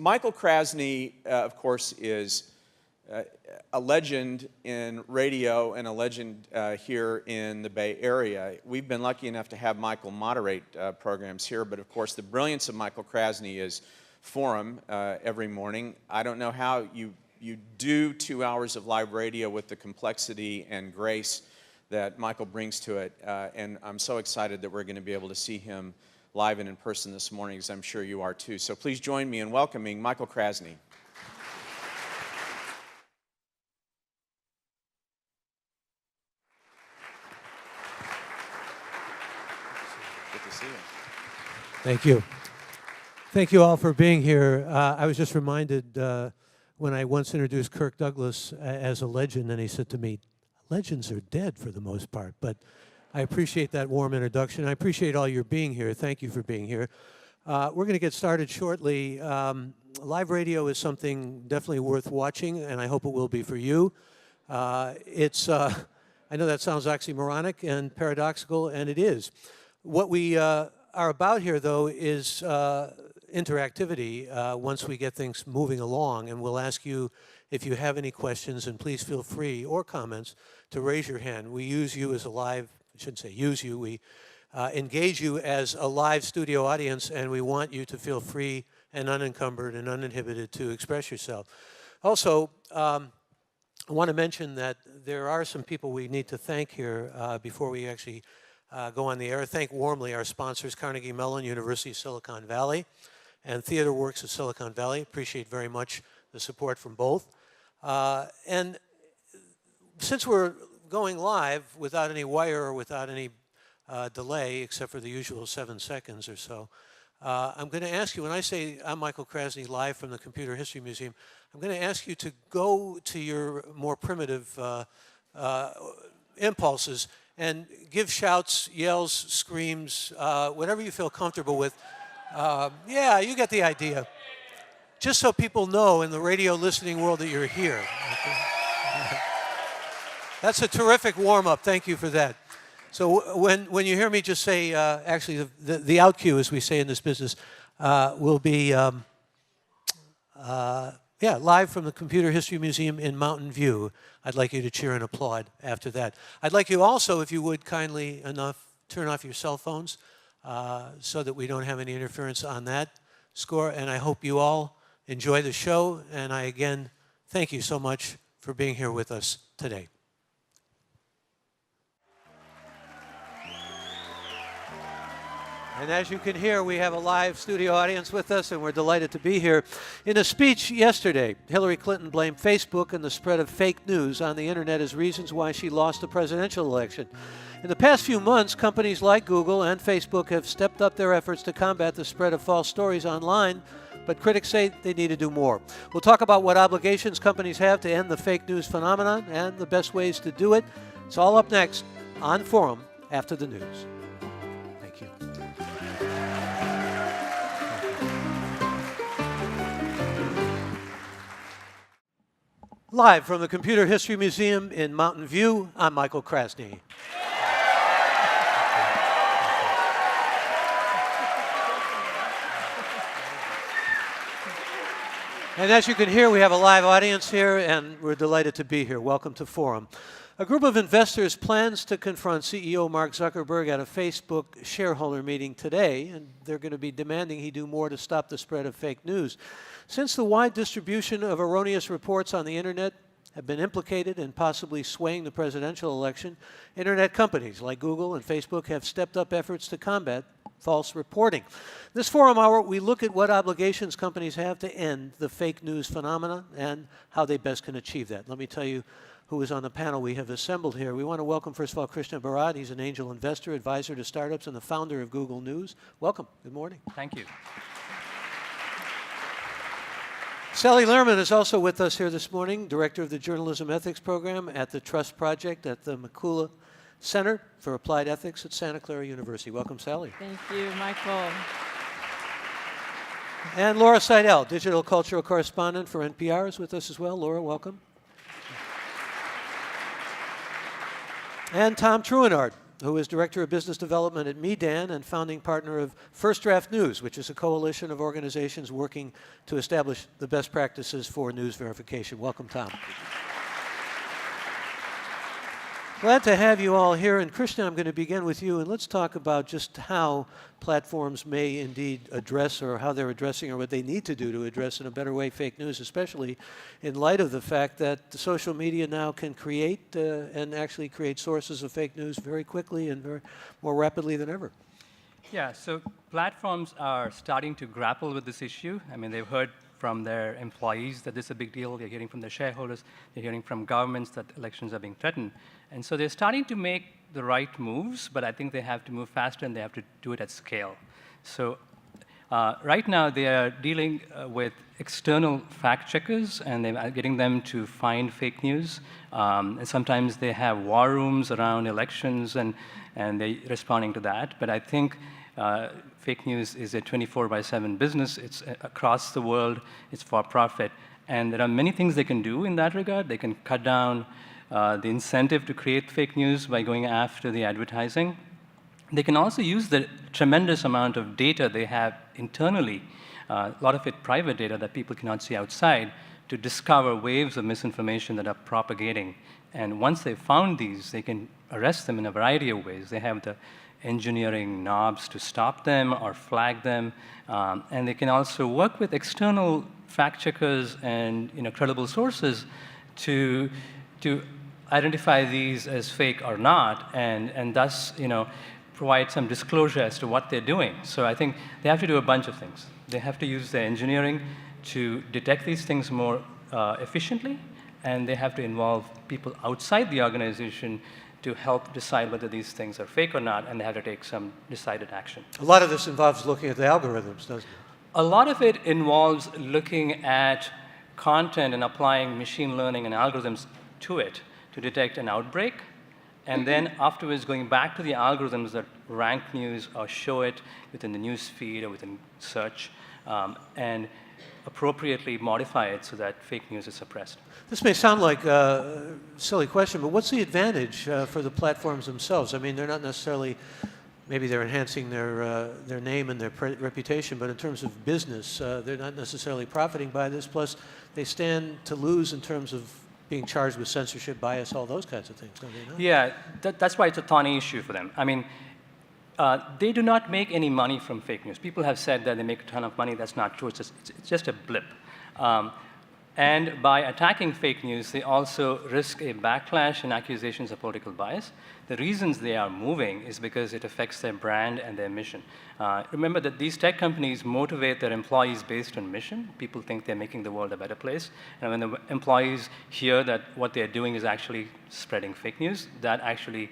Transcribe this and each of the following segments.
Michael Krasny, of course, is a legend in radio and a legend here in the Bay Area. We've been lucky enough to have Michael moderate programs here, but of course the brilliance of Michael Krasny is Forum every morning. I don't know how you do 2 hours of live radio with the complexity and grace that Michael brings to it, and I'm so excited that we're going to be able to see him live and in person this morning, as I'm sure you are too. So please join me in welcoming Michael Krasny. Good to see you. Thank you. Thank you all for being here. I was just reminded when I once introduced Kirk Douglas as a legend, and he said to me, legends are dead for the most part, but I appreciate that warm introduction. I appreciate all your being here. Thank you for being here. We're going to get started shortly. Live radio is something definitely worth watching, and I hope it will be for you. I know that sounds oxymoronic and paradoxical, and it is. What we are about here, though, is interactivity once we get things moving along, and we'll ask you if you have any questions, and please feel free, or comments, to raise your hand. We use you as a live, I shouldn't say use you, we engage you as a live studio audience, and we want you to feel free and unencumbered and uninhibited to express yourself. Also, I want to mention that there are some people we need to thank here before we actually go on the air. Thank warmly our sponsors, Carnegie Mellon, University of Silicon Valley, and Theater Works of Silicon Valley. Appreciate very much the support from both. And since we're going live without any wire or without any delay, except for the usual 7 seconds or so, I'm going to ask you, when I say I'm Michael Krasny live from the Computer History Museum, I'm going to ask you to go to your more primitive impulses and give shouts, yells, screams, whatever you feel comfortable with. Yeah, you get the idea. Just so people know in the radio listening world that you're here. Okay? That's a terrific warm-up. Thank you for that. So when you hear me just say, actually the out cue, as we say in this business, will be live from the Computer History Museum in Mountain View. I'd like you to cheer and applaud after that. I'd like you also, if you would kindly enough, turn off your cell phones so that we don't have any interference on that score. And I hope you all enjoy the show. And I again thank you so much for being here with us today. And as you can hear, we have a live studio audience with us, and we're delighted to be here. In a speech yesterday, Hillary Clinton blamed Facebook and the spread of fake news on the internet as reasons why she lost the presidential election. In the past few months, companies like Google and Facebook have stepped up their efforts to combat the spread of false stories online, but critics say they need to do more. We'll talk about what obligations companies have to end the fake news phenomenon and the best ways to do it. It's all up next on Forum after the news. Thank you. Live from the Computer History Museum in Mountain View, I'm Michael Krasny. And as you can hear, we have a live audience here, and we're delighted to be here. Welcome to Forum. A group of investors plans to confront CEO Mark Zuckerberg at a Facebook shareholder meeting today, and they're going to be demanding he do more to stop the spread of fake news. Since the wide distribution of erroneous reports on the internet have been implicated in possibly swaying the presidential election, internet companies like Google and Facebook have stepped up efforts to combat false reporting. This Forum Hour, we look at what obligations companies have to end the fake news phenomenon and how they best can achieve that. Let me tell you who is on the panel we have assembled here. We want to welcome, first of all, Krishna Bharat. He's an angel investor, advisor to startups, and the founder of Google News. Welcome. Good morning. Thank you. Sally Lehrman is also with us here this morning, director of the Journalism Ethics Program at the Trust Project at the Makula Center for Applied Ethics at Santa Clara University. Welcome, Sally. Thank you, Michael. And Laura Seidel, digital cultural correspondent for NPR, is with us as well. Laura, welcome. And Tom Truenart, who is Director of Business Development at Medan and founding partner of First Draft News, which is a coalition of organizations working to establish the best practices for news verification. Welcome, Tom. Glad to have you all here. And Krishna, I'm going to begin with you. And let's talk about just how platforms may indeed address, or how they're addressing, or what they need to do to address in a better way fake news, especially in light of the fact that the social media now can create and actually create sources of fake news very quickly and more rapidly than ever. Yeah, so platforms are starting to grapple with this issue. I mean, they've heard from their employees that this is a big deal. They're hearing from their shareholders. They're hearing from governments that elections are being threatened. And so they're starting to make the right moves, but I think they have to move faster and they have to do it at scale. So right now they are dealing with external fact checkers, and they're getting them to find fake news. And sometimes they have war rooms around elections, and they're responding to that. But I think fake news is a 24/7 business. It's across the world. It's for profit. And there are many things they can do in that regard. They can cut down the incentive to create fake news by going after the advertising. They can also use the tremendous amount of data they have internally, a lot of it private data that people cannot see outside, to discover waves of misinformation that are propagating. And once they've found these, they can arrest them in a variety of ways. They have the engineering knobs to stop them or flag them. And they can also work with external fact checkers and credible sources to identify these as fake or not, and thus provide some disclosure as to what they're doing. So I think they have to do a bunch of things. They have to use their engineering to detect these things more efficiently, and they have to involve people outside the organization to help decide whether these things are fake or not, and they have to take some decided action. A lot of this involves looking at the algorithms, doesn't it? A lot of it involves looking at content and applying machine learning and algorithms to it to detect an outbreak, and then afterwards going back to the algorithms that rank news or show it within the news feed or within search, and appropriately modify it so that fake news is suppressed. This may sound like a silly question, but what's the advantage for the platforms themselves? I mean, they're not necessarily, maybe they're enhancing their name and their reputation, but in terms of business, they're not necessarily profiting by this. Plus, they stand to lose in terms of being charged with censorship, bias, all those kinds of things, don't they not? Yeah, that's why it's a thorny issue for them. I mean, they do not make any money from fake news. People have said that they make a ton of money. That's not true. It's just a blip. And by attacking fake news, they also risk a backlash and accusations of political bias. The reasons they are moving is because it affects their brand and their mission. Remember that these tech companies motivate their employees based on mission. People think they're making the world a better place. And when the employees hear that what they're doing is actually spreading fake news, that actually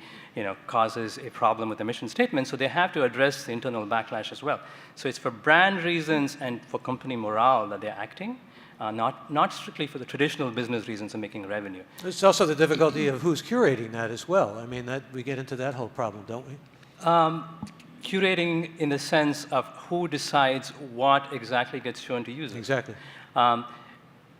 causes a problem with the mission statement. So they have to address the internal backlash as well. So it's for brand reasons and for company morale that they're acting. Not strictly for the traditional business reasons of making revenue. There's also the difficulty of who's curating that as well. I mean, we get into that whole problem, don't we? Curating in the sense of who decides what exactly gets shown to users. Exactly.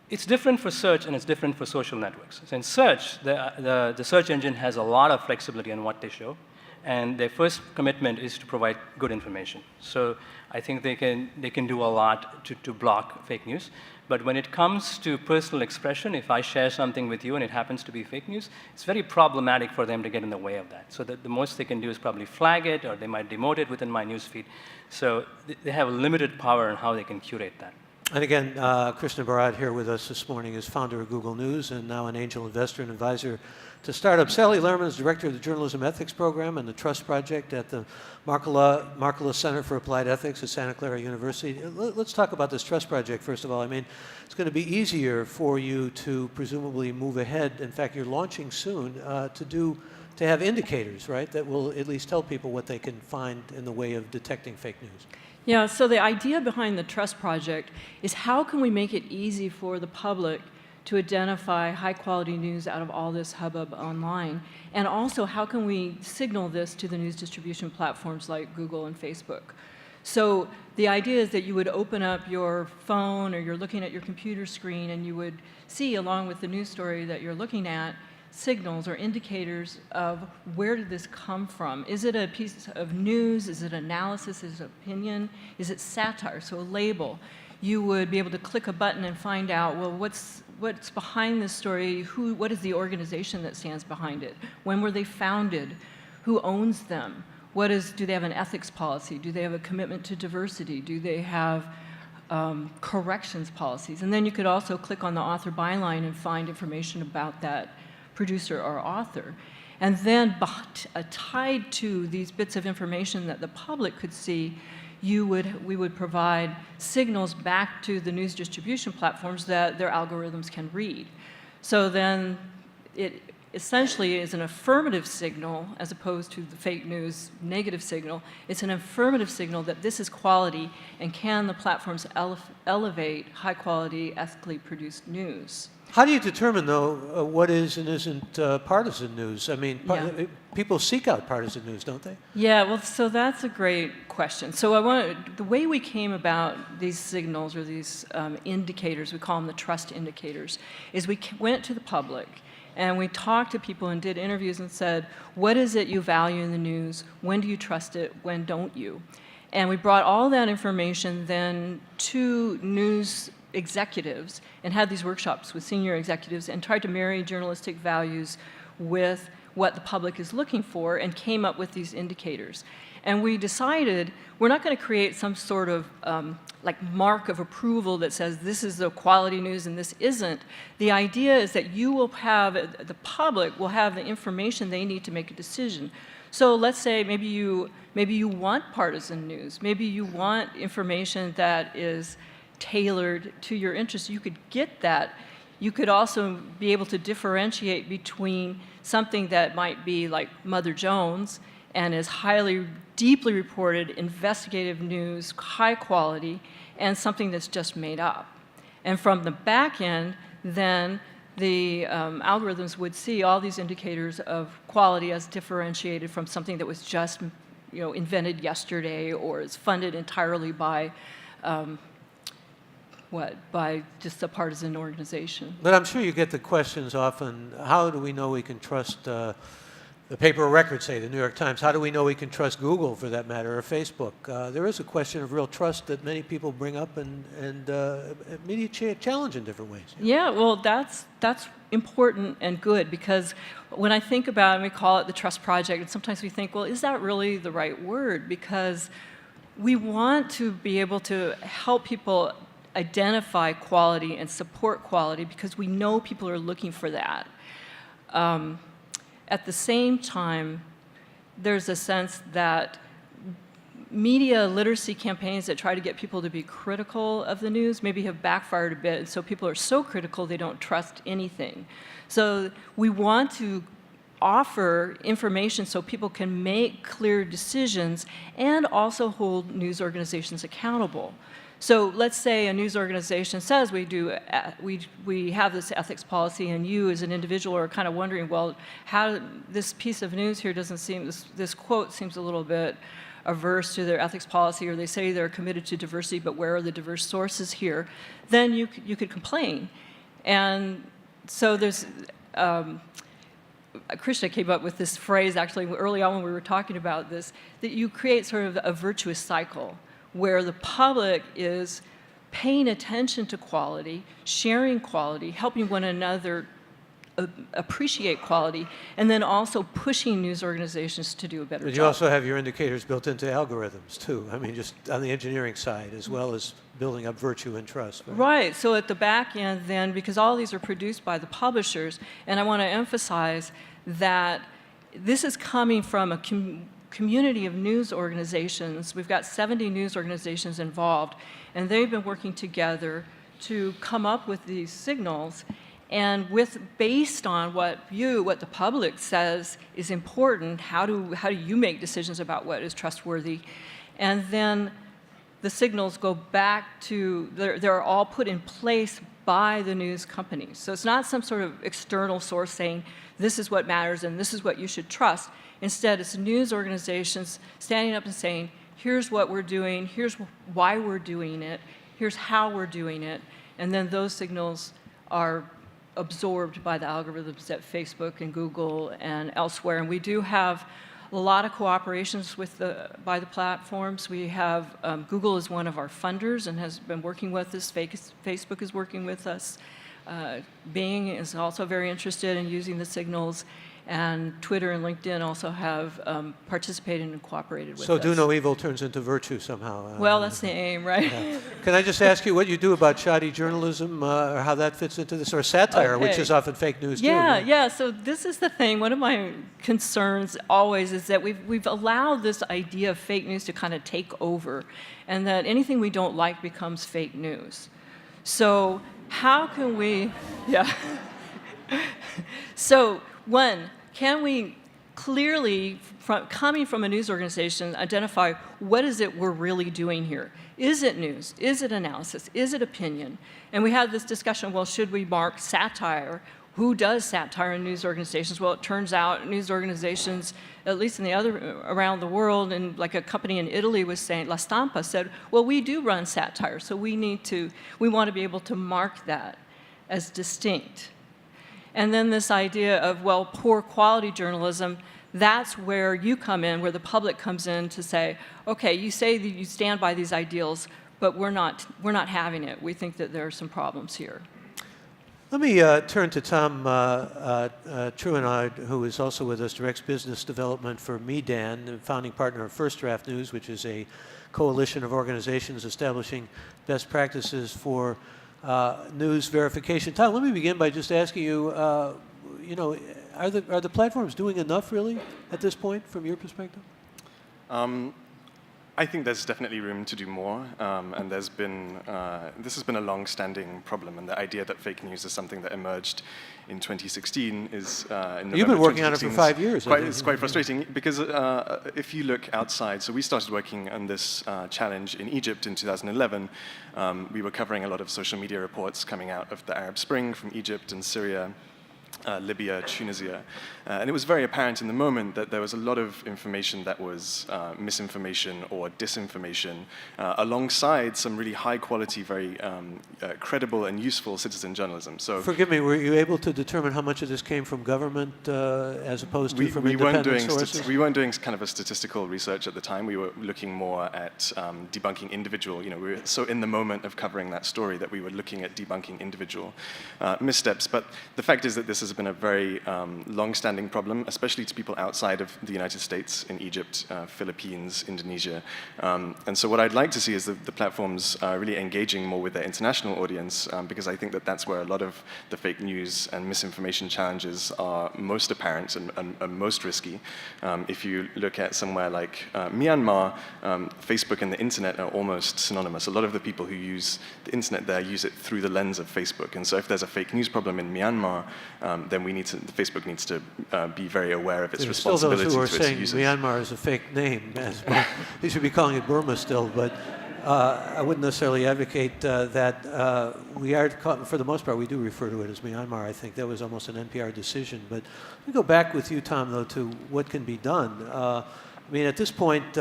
It's different for search and it's different for social networks. So in search, the search engine has a lot of flexibility on what they show. And their first commitment is to provide good information. So I think they can do a lot to block fake news. But when it comes to personal expression, if I share something with you and it happens to be fake news, it's very problematic for them to get in the way of that. So the most they can do is probably flag it, or they might demote it within my newsfeed. So they have limited power in how they can curate that. And again, Krishna Bharat here with us this morning is founder of Google News and now an angel investor and advisor to startups. Sally Lerman is director of the Journalism Ethics Program and the Trust Project at the Markkula Center for Applied Ethics at Santa Clara University. Let's talk about this Trust Project, first of all. I mean, it's going to be easier for you to presumably move ahead. In fact, you're launching soon to have indicators, right, that will at least tell people what they can find in the way of detecting fake news. Yeah, so the idea behind the Trust Project is how can we make it easy for the public to identify high-quality news out of all this hubbub online, and also how can we signal this to the news distribution platforms like Google and Facebook. So the idea is that you would open up your phone or you're looking at your computer screen and you would see, along with the news story that you're looking at, signals or indicators of where did this come from. Is it a piece of news? Is it analysis? Is it opinion? Is it satire? So a label. You would be able to click a button and find out, well, what's behind this story? What is the organization that stands behind it? When were they founded? Who owns them? Do they have an ethics policy? Do they have a commitment to diversity? Do they have corrections policies? And then you could also click on the author byline and find information about that producer or author. And then tied to these bits of information that the public could see, we would provide signals back to the news distribution platforms that their algorithms can read. So then it essentially is an affirmative signal as opposed to the fake news negative signal. It's an affirmative signal that this is quality, and can the platforms elevate high quality, ethically produced news. How do you determine, though, what is and isn't partisan news? I mean, people seek out partisan news, don't they? Yeah, well, so that's a great question. So the way we came about these signals or these indicators, we call them the trust indicators, is we went to the public and we talked to people and did interviews and said, what is it you value in the news? When do you trust it? When don't you? And we brought all that information then to news executives and had these workshops with senior executives and tried to marry journalistic values with what the public is looking for, and came up with these indicators. And we decided we're not going to create some sort of like mark of approval that says this is the quality news and this isn't. The idea is that the public will have the information they need to make a decision. So let's say maybe you want partisan news. Maybe you want information that is tailored to your interests. You could get that. You could also be able to differentiate between something that might be like Mother Jones and is deeply reported, investigative news, high quality, and something that's just made up. And from the back end, then the algorithms would see all these indicators of quality as differentiated from something that was just invented yesterday or is funded entirely by by just a partisan organization. But I'm sure you get the questions often, how do we know we can trust the paper of record, say, the New York Times? How do we know we can trust Google, for that matter, or Facebook? There is a question of real trust that many people bring up and media challenge in different ways. Yeah, well, that's important and good, because when I think about it, and we call it the Trust Project, and sometimes we think, well, is that really the right word? Because we want to be able to help people identify quality and support quality, because we know people are looking for that. At the same time, there's a sense that media literacy campaigns that try to get people to be critical of the news maybe have backfired a bit, and so people are so critical they don't trust anything. So we want to offer information so people can make clear decisions and also hold news organizations accountable. So let's say a news organization says we have this ethics policy, and you as an individual are kind of wondering, well, how this piece of news here doesn't seem, this quote seems a little bit averse to their ethics policy, or they say they're committed to diversity, but where are the diverse sources here? Then you could complain. And so there's, Krishna came up with this phrase actually early on when we were talking about this, that you create sort of a virtuous cycle, where the public is paying attention to quality, sharing quality, helping one another appreciate quality, and then also pushing news organizations to do a better job. But you also have your indicators built into algorithms, too. I mean, just on the engineering side, as well as building up virtue and trust. Right. So at the back end then, because all these are produced by the publishers, and I want to emphasize that this is coming from a community of news organizations. We've got 70 news organizations involved, and they've been working together to come up with these signals, and based on what the public says is important, how do you make decisions about what is trustworthy? And then the signals go back to, they're all put in place by the news companies. So it's not some sort of external source saying, this is what matters and this is what you should trust. Instead, it's news organizations standing up and saying, here's what we're doing, here's why we're doing it, here's how we're doing it, and then those signals are absorbed by the algorithms at Facebook and Google and elsewhere. And we do have a lot of cooperations by the platforms. We have, Google is one of our funders and has been working with us. Facebook is working with us. Bing is also very interested in using the signals. And Twitter and LinkedIn also have participated and cooperated with us. So do no evil turns into virtue somehow. Well, that's the aim, right? Yeah. Can I just ask you what you do about shoddy journalism, or how that fits into this, or satire, Okay. which is often fake news Yeah, too? Right? yeah. So this is the thing. One of my concerns always is that we've allowed this idea of fake news to kind of take over, and that anything we don't like becomes fake news. So how can we? Yeah. So one, can we clearly, coming from a news organization, identify what is it we're really doing here? Is it news? Is it analysis? Is it opinion? And we had this discussion, well, should we mark satire? Who does satire in news organizations? Well, it turns out news organizations, at least in the other, around the world, and like a company in Italy was saying, La Stampa said, well, we do run satire, so we want to be able to mark that as distinct. And then this idea of, well, poor quality journalism, that's where you come in, where the public comes in to say, okay, you say that you stand by these ideals, but we're not having it. We think that there are some problems here. Let me turn to Tom Truenard, who is also with us, directs business development for MEDAN, the founding partner of First Draft News, which is a coalition of organizations establishing best practices for news verification. Tom, let me begin by just asking you, are the platforms doing enough really at this point from your perspective? I think there's definitely room to do more, and this has been a long-standing problem, and the idea that fake news is something that emerged in 2016 is in November. You've been working on it for 5 years. It's quite frustrating because if you look outside, so we started working on this challenge in Egypt in 2011. We were covering a lot of social media reports coming out of the Arab Spring from Egypt and Syria, Libya, Tunisia. And it was very apparent in the moment that there was a lot of information that was misinformation or disinformation, alongside some really high quality, very credible and useful citizen journalism. So forgive me, were you able to determine how much of this came from government as opposed to from independent sources? We weren't doing kind of a statistical research at the time. We were looking more at debunking individual, we were so in the moment of covering that story that we were looking at debunking individual missteps. But the fact is that this has been a very long-standing problem, especially to people outside of the United States, in Egypt, Philippines, Indonesia. And so what I'd like to see is the platforms really engaging more with their international audience, because I think that that's where a lot of the fake news and misinformation challenges are most apparent and most risky. If you look at somewhere like Myanmar, Facebook and the internet are almost synonymous. A lot of the people who use the internet there use it through the lens of Facebook. And so if there's a fake news problem in Myanmar, then Facebook needs to be very aware of its responsibility to its users. Still those who are saying Myanmar is a fake name. They should be calling it Burma still, but I wouldn't necessarily advocate that. We are, for the most part, we do refer to it as Myanmar. I think that was almost an NPR decision. But let me go back with you, Tom, though, to what can be done. I mean, at this point,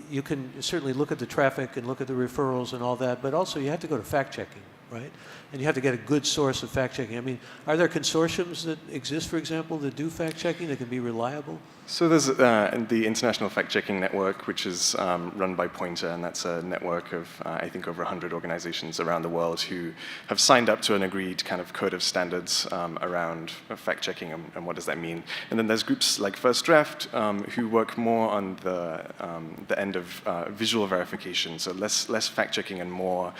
you can certainly look at the traffic and look at the referrals and all that, but also you have to go to fact-checking, right? And you have to get a good source of fact-checking. I mean, are there consortiums that exist, for example, that do fact-checking that can be reliable? So there's the International Fact-Checking Network, which is run by Pointer, and that's a network of, I think, over 100 organizations around the world who have signed up to an agreed kind of code of standards around fact-checking and what does that mean. And then there's groups like First Draft who work more on the end of visual verification, so less fact-checking and more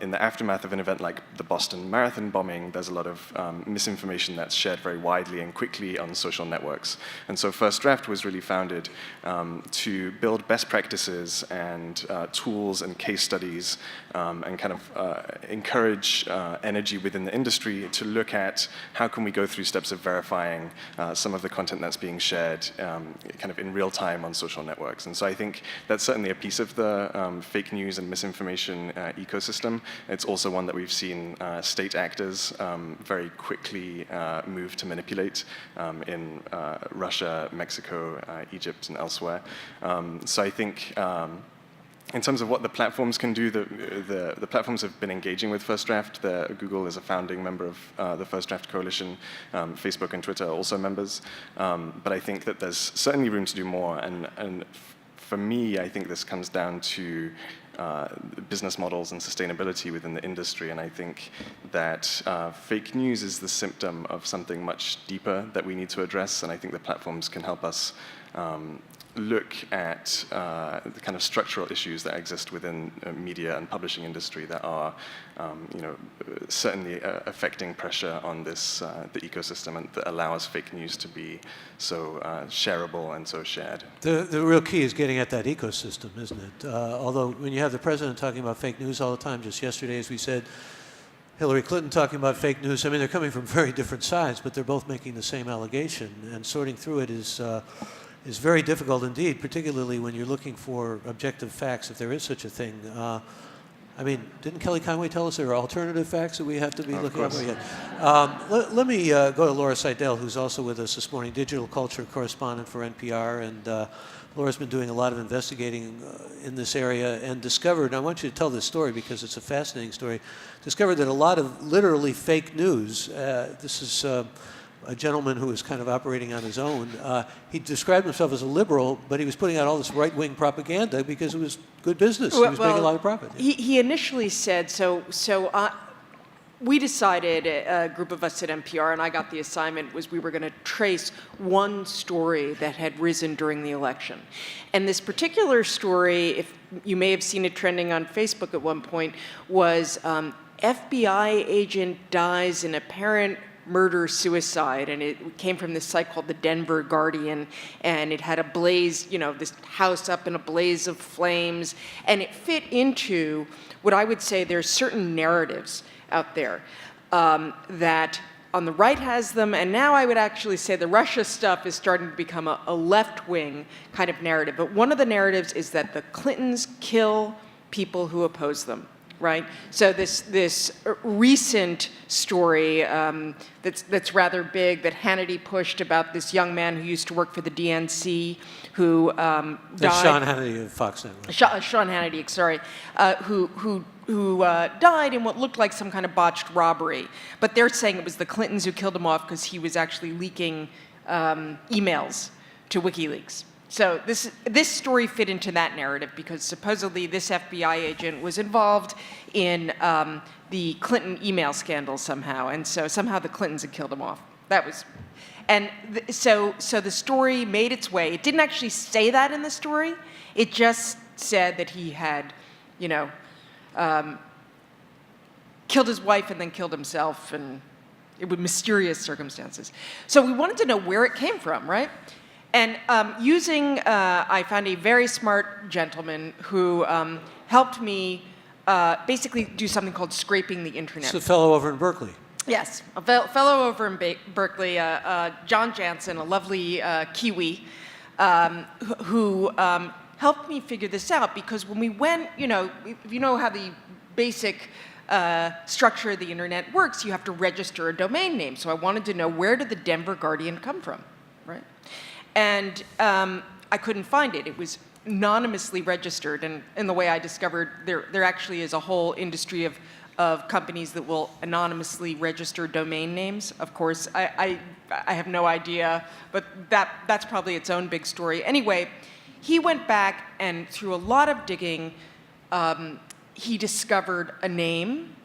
in the aftermath of an event like the Boston Marathon bombing. There's a lot of misinformation that's shared very widely and quickly on social networks. And so First Draft was really founded to build best practices and tools and case studies and kind of encourage energy within the industry to look at how can we go through steps of verifying some of the content that's being shared kind of in real time on social networks. And so I think that's certainly a piece of the fake news and misinformation ecosystem. It's also one that we've seen state actors very quickly move to manipulate in Russia, Mexico, Egypt, and elsewhere. So I think in terms of what the platforms can do, the platforms have been engaging with First Draft. Google is a founding member of the First Draft Coalition. Facebook and Twitter are also members. But I think that there's certainly room to do more. And for me, I think this comes down to business models and sustainability within the industry. And I think that fake news is the symptom of something much deeper that we need to address. And I think the platforms can help us look at the kind of structural issues that exist within media and publishing industry that are, certainly affecting pressure on this the ecosystem, and that allows fake news to be so shareable and so shared. The real key is getting at that ecosystem, isn't it? Although when you have the president talking about fake news all the time, just yesterday, as we said, Hillary Clinton talking about fake news, I mean, they're coming from very different sides, but they're both making the same allegation, and sorting through it is very difficult indeed, particularly when you're looking for objective facts, if there is such a thing. I mean, didn't Kelly Conway tell us there are alternative facts that we have to be looking at? Let me go to Laura Seidel, who's also with us this morning, digital culture correspondent for NPR. And Laura's been doing a lot of investigating in this area and discovered, and I want you to tell this story because it's a fascinating story, discovered that a lot of literally fake news, this is a gentleman who was kind of operating on his own. He described himself as a liberal, but he was putting out all this right-wing propaganda because it was good business. He was making a lot of profit. He initially said, we decided, a group of us at NPR, and I got the assignment, was we were going to trace one story that had risen during the election. And this particular story, if you may have seen it trending on Facebook at one point, was FBI agent dies in apparent murder-suicide, and it came from this site called the Denver Guardian, and it had a blaze, this house up in a blaze of flames, and it fit into what I would say there's certain narratives out there that on the right has them, and now I would actually say the Russia stuff is starting to become a left-wing kind of narrative. But one of the narratives is that the Clintons kill people who oppose them. Right? So this recent story that's rather big that Hannity pushed about this young man who used to work for the DNC who died. Sean Hannity of Fox Network. Sean Hannity, sorry, who died in what looked like some kind of botched robbery. But they're saying it was the Clintons who killed him off because he was actually leaking emails to WikiLeaks. So this story fit into that narrative because supposedly this FBI agent was involved in the Clinton email scandal somehow, and so somehow the Clintons had killed him off. That was, and so the story made its way. It didn't actually say that in the story. It just said that he had, killed his wife and then killed himself, and it was mysterious circumstances. So we wanted to know where it came from, right? And I found a very smart gentleman who helped me basically do something called scraping the internet. It's a fellow over in Berkeley. Yes, a fellow over in Berkeley, John Jansen, a lovely Kiwi, who helped me figure this out because when we went, if you know how the basic structure of the internet works, you have to register a domain name. So I wanted to know, where did the Denver Guardian come from, right? And I couldn't find it. It was anonymously registered, and in the way I discovered, there actually is a whole industry of companies that will anonymously register domain names. Of course, I have no idea, but that's probably its own big story. Anyway, he went back, and through a lot of digging, he discovered a name,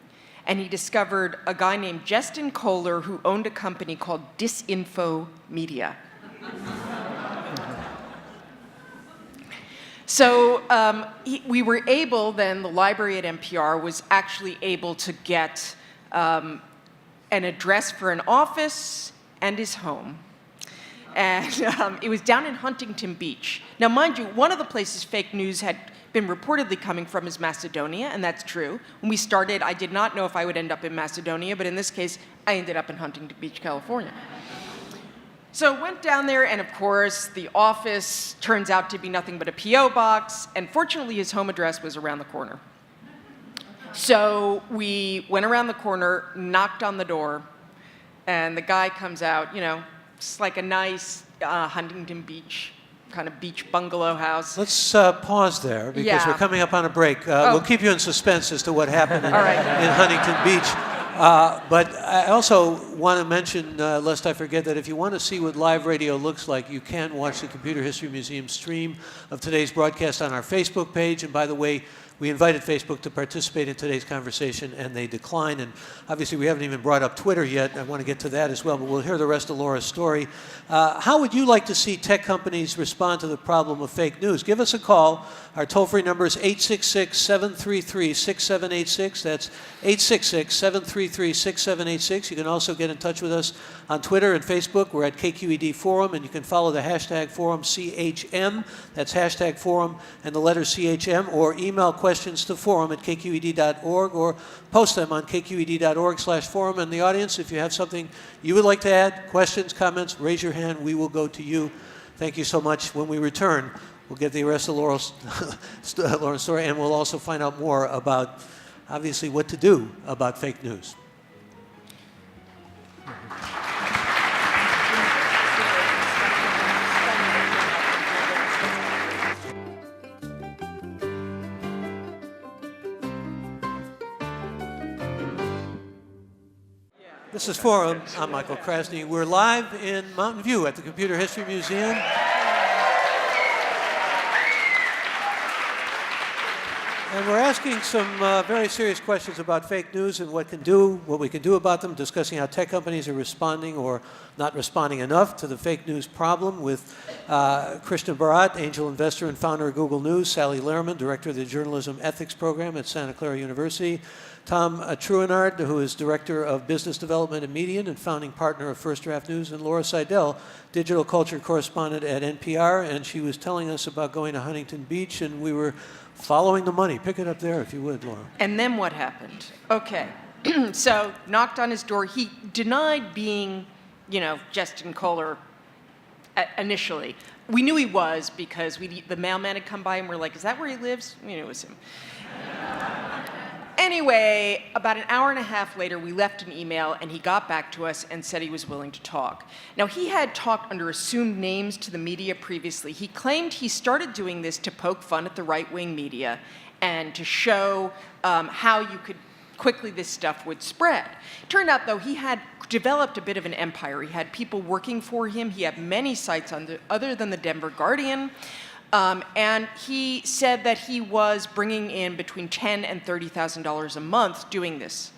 and he discovered a guy named Justin Kohler who owned a company called Disinfo Media. So we were able then, the library at NPR was actually able to get an address for an office and his home. And it was down in Huntington Beach. Now, mind you, one of the places fake news had been reportedly coming from is Macedonia, and that's true. When we started, I did not know if I would end up in Macedonia, but in this case, I ended up in Huntington Beach, California. So I went down there, and of course, the office turns out to be nothing but a P.O. box, and fortunately, his home address was around the corner. So we went around the corner, knocked on the door, and the guy comes out, it's like a nice Huntington Beach kind of beach bungalow house. Let's pause there because Yeah. we're coming up on a break. We'll keep you in suspense as to what happened in, All right. in Huntington Beach. But I also want to mention, lest I forget, that if you want to see what live radio looks like, you can watch the Computer History Museum stream of today's broadcast on our Facebook page. And by the way, we invited Facebook to participate in today's conversation, and they declined. And obviously, we haven't even brought up Twitter yet. I want to get to that as well, but we'll hear the rest of Laura's story. How would you like to see tech companies respond to the problem of fake news? Give us a call. Our toll-free number is 866-733-6786. That's 866-733-6786. You can also get in touch with us on Twitter and Facebook. We're at KQED Forum, and you can follow the hashtag forum CHM. That's hashtag forum and the letter CHM, or email questions to forum@kqed.org, or post them on kqed.org/forum. And the audience, if you have something you would like to add, questions, comments, raise your hand. We will go to you. Thank you so much. When we return, we'll get the rest of Laura's story, and we'll also find out more about, obviously, what to do about fake news. This is Forum. I'm Michael Krasny. We're live in Mountain View at the Computer History Museum. And we're asking some very serious questions about fake news and what we can do about them, discussing how tech companies are responding or not responding enough to the fake news problem with Krishna Bharat, angel investor and founder of Google News, Sally Lehrman, director of the Journalism Ethics Program at Santa Clara University, Tom Truenard, who is Director of Business Development and Media and founding partner of First Draft News, and Laura Seidel, Digital Culture Correspondent at NPR, and she was telling us about going to Huntington Beach, and we were following the money. Pick it up there, if you would, Laura. And then what happened? Okay, so knocked on his door. He denied being, Justin Kohler initially. We knew he was because the mailman had come by and we're like, is that where he lives? We knew it was him. Anyway, about an hour and a half later, we left an email, and he got back to us and said he was willing to talk. Now, he had talked under assumed names to the media previously. He claimed he started doing this to poke fun at the right-wing media and to show how quickly this stuff would spread. Turned out, though, he had developed a bit of an empire. He had people working for him. He had many sites other than the Denver Guardian. And he said that he was bringing in between $10,000 and $30,000 a month doing this.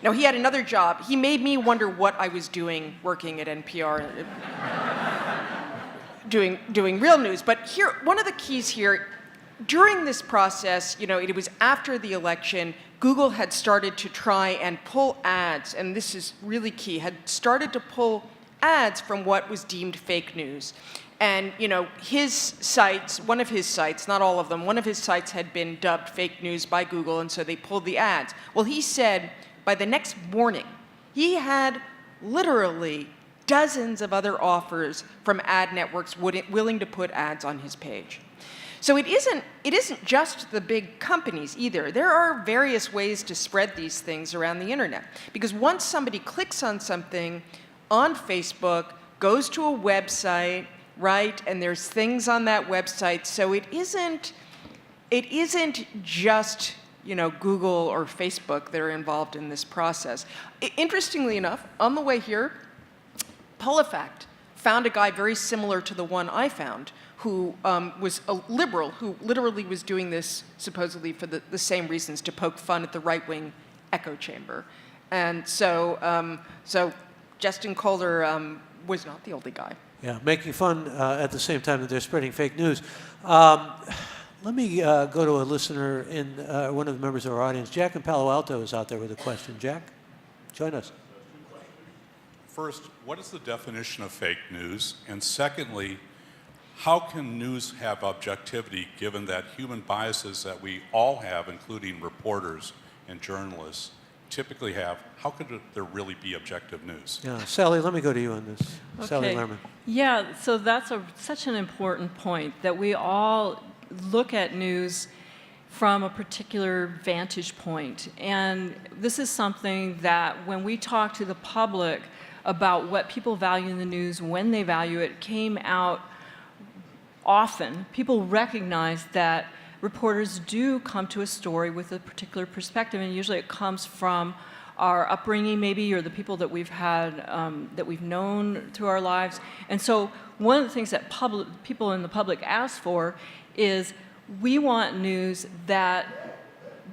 Now, he had another job. He made me wonder what I was doing working at NPR, doing real news. But here, one of the keys here, during this process, it was after the election, Google had started to try and pull ads, and this is really key, had started to pull ads from what was deemed fake news. And, his sites, one of his sites, not all of them, one of his sites had been dubbed fake news by Google, and so they pulled the ads. Well, he said by the next morning, he had literally dozens of other offers from ad networks willing to put ads on his page. So it isn't just the big companies either. There are various ways to spread these things around the internet. Because once somebody clicks on something on Facebook, goes to a website, right? And there's things on that website. So it isn't just, Google or Facebook that are involved in this process. Interestingly enough, on the way here, PolitiFact found a guy very similar to the one I found, who was a liberal, who literally was doing this supposedly for the same reasons, to poke fun at the right-wing echo chamber. And so Justin Kohler was not the only guy. Yeah, making fun at the same time that they're spreading fake news. Let me go to a listener in one of the members of our audience. Jack in Palo Alto is out there with a question. Jack, join us. First, what is the definition of fake news? And secondly, how can news have objectivity given that human biases that we all have, including reporters and journalists, typically have? How could there really be objective news? Yeah, Sally, let me go to you on this. Okay. Sally Lehrman. Yeah, so that's such an important point, that we all look at news from a particular vantage point. And this is something that when we talk to the public about what people value in the news, when they value it, came out often people recognize that reporters do come to a story with a particular perspective, and usually it comes from our upbringing maybe, or the people that we've had, that we've known through our lives. And so one of the things that people in the public ask for is we want news that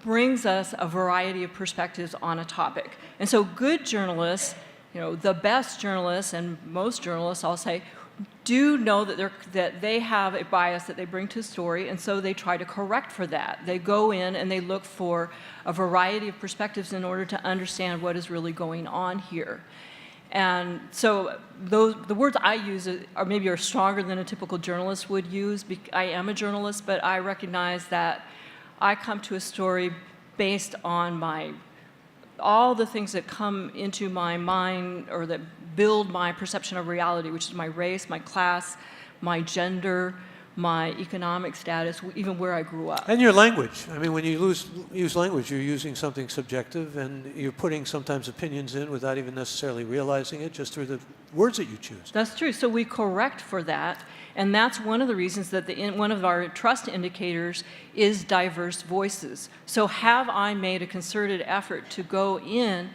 brings us a variety of perspectives on a topic. And so good journalists, the best journalists and most journalists, I'll say, do know that they have a bias that they bring to a story, and so they try to correct for that. They go in and they look for a variety of perspectives in order to understand what is really going on here. And so the words I use are stronger than a typical journalist would use. I am a journalist, but I recognize that I come to a story based on all the things that come into my mind or that build my perception of reality, which is my race, my class, my gender, my economic status, even where I grew up. And your language. I mean, when you use language, you're using something subjective, and you're putting sometimes opinions in without even necessarily realizing it, just through the words that you choose. That's true. So we correct for that, and that's one of the reasons that one of our trust indicators is diverse voices. So have I made a concerted effort to go in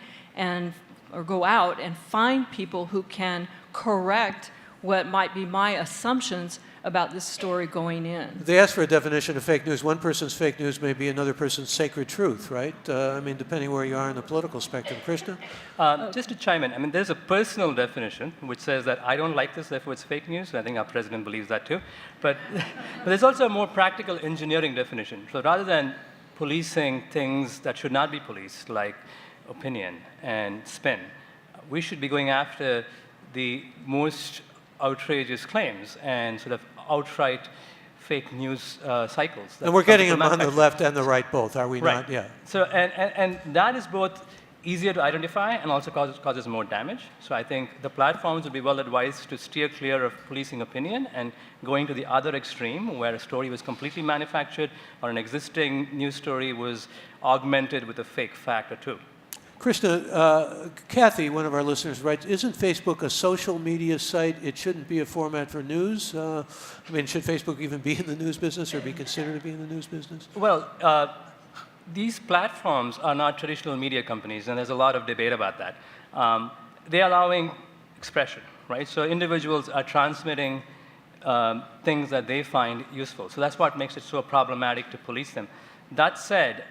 or go out and find people who can correct what might be my assumptions about this story going in? They ask for a definition of fake news. One person's fake news may be another person's sacred truth, right? I mean, depending where you are in the political spectrum. Krishna? Just to chime in, I mean, there's a personal definition which says that I don't like this, therefore it's fake news. I think our president believes that too. But there's also a more practical engineering definition. So rather than policing things that should not be policed, like opinion and spin, we should be going after the most outrageous claims and sort of outright fake news cycles. And we're getting them on the left and the right both, are we not? Yeah. So, and that is both easier to identify and also causes more damage. So I think the platforms would be well advised to steer clear of policing opinion and going to the other extreme, where a story was completely manufactured or an existing news story was augmented with a fake fact or two. Krishna, Kathy, one of our listeners, writes, isn't Facebook a social media site? It shouldn't be a format for news. I mean, should Facebook even be in the news business or be considered to be in the news business? Well, these platforms are not traditional media companies, and there's a lot of debate about that. They're allowing expression, right? So individuals are transmitting things that they find useful. So that's what makes it so problematic to police them. That said,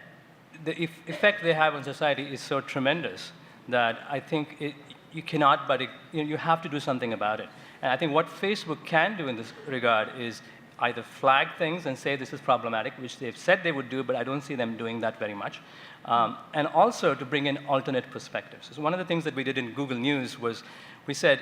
the effect they have on society is so tremendous that I think you cannot, but you have to do something about it. And I think what Facebook can do in this regard is either flag things and say this is problematic, which they've said they would do, but I don't see them doing that very much. And also to bring in alternate perspectives. So one of the things that we did in Google News was we said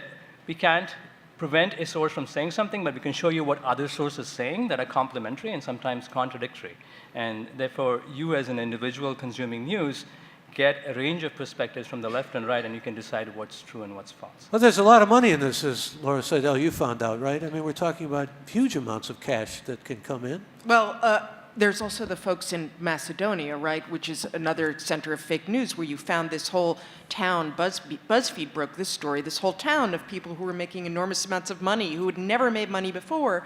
we can't prevent a source from saying something, but we can show you what other sources are saying that are complementary and sometimes contradictory. And therefore, you as an individual consuming news get a range of perspectives from the left and right, and you can decide what's true and what's false. Well, there's a lot of money in this, as Laura Seidel, you found out, right? I mean, we're talking about huge amounts of cash that can come in. Well, there's also the folks in Macedonia, right, which is another center of fake news, where you found this whole town, BuzzFeed broke this story, this whole town of people who were making enormous amounts of money, who had never made money before,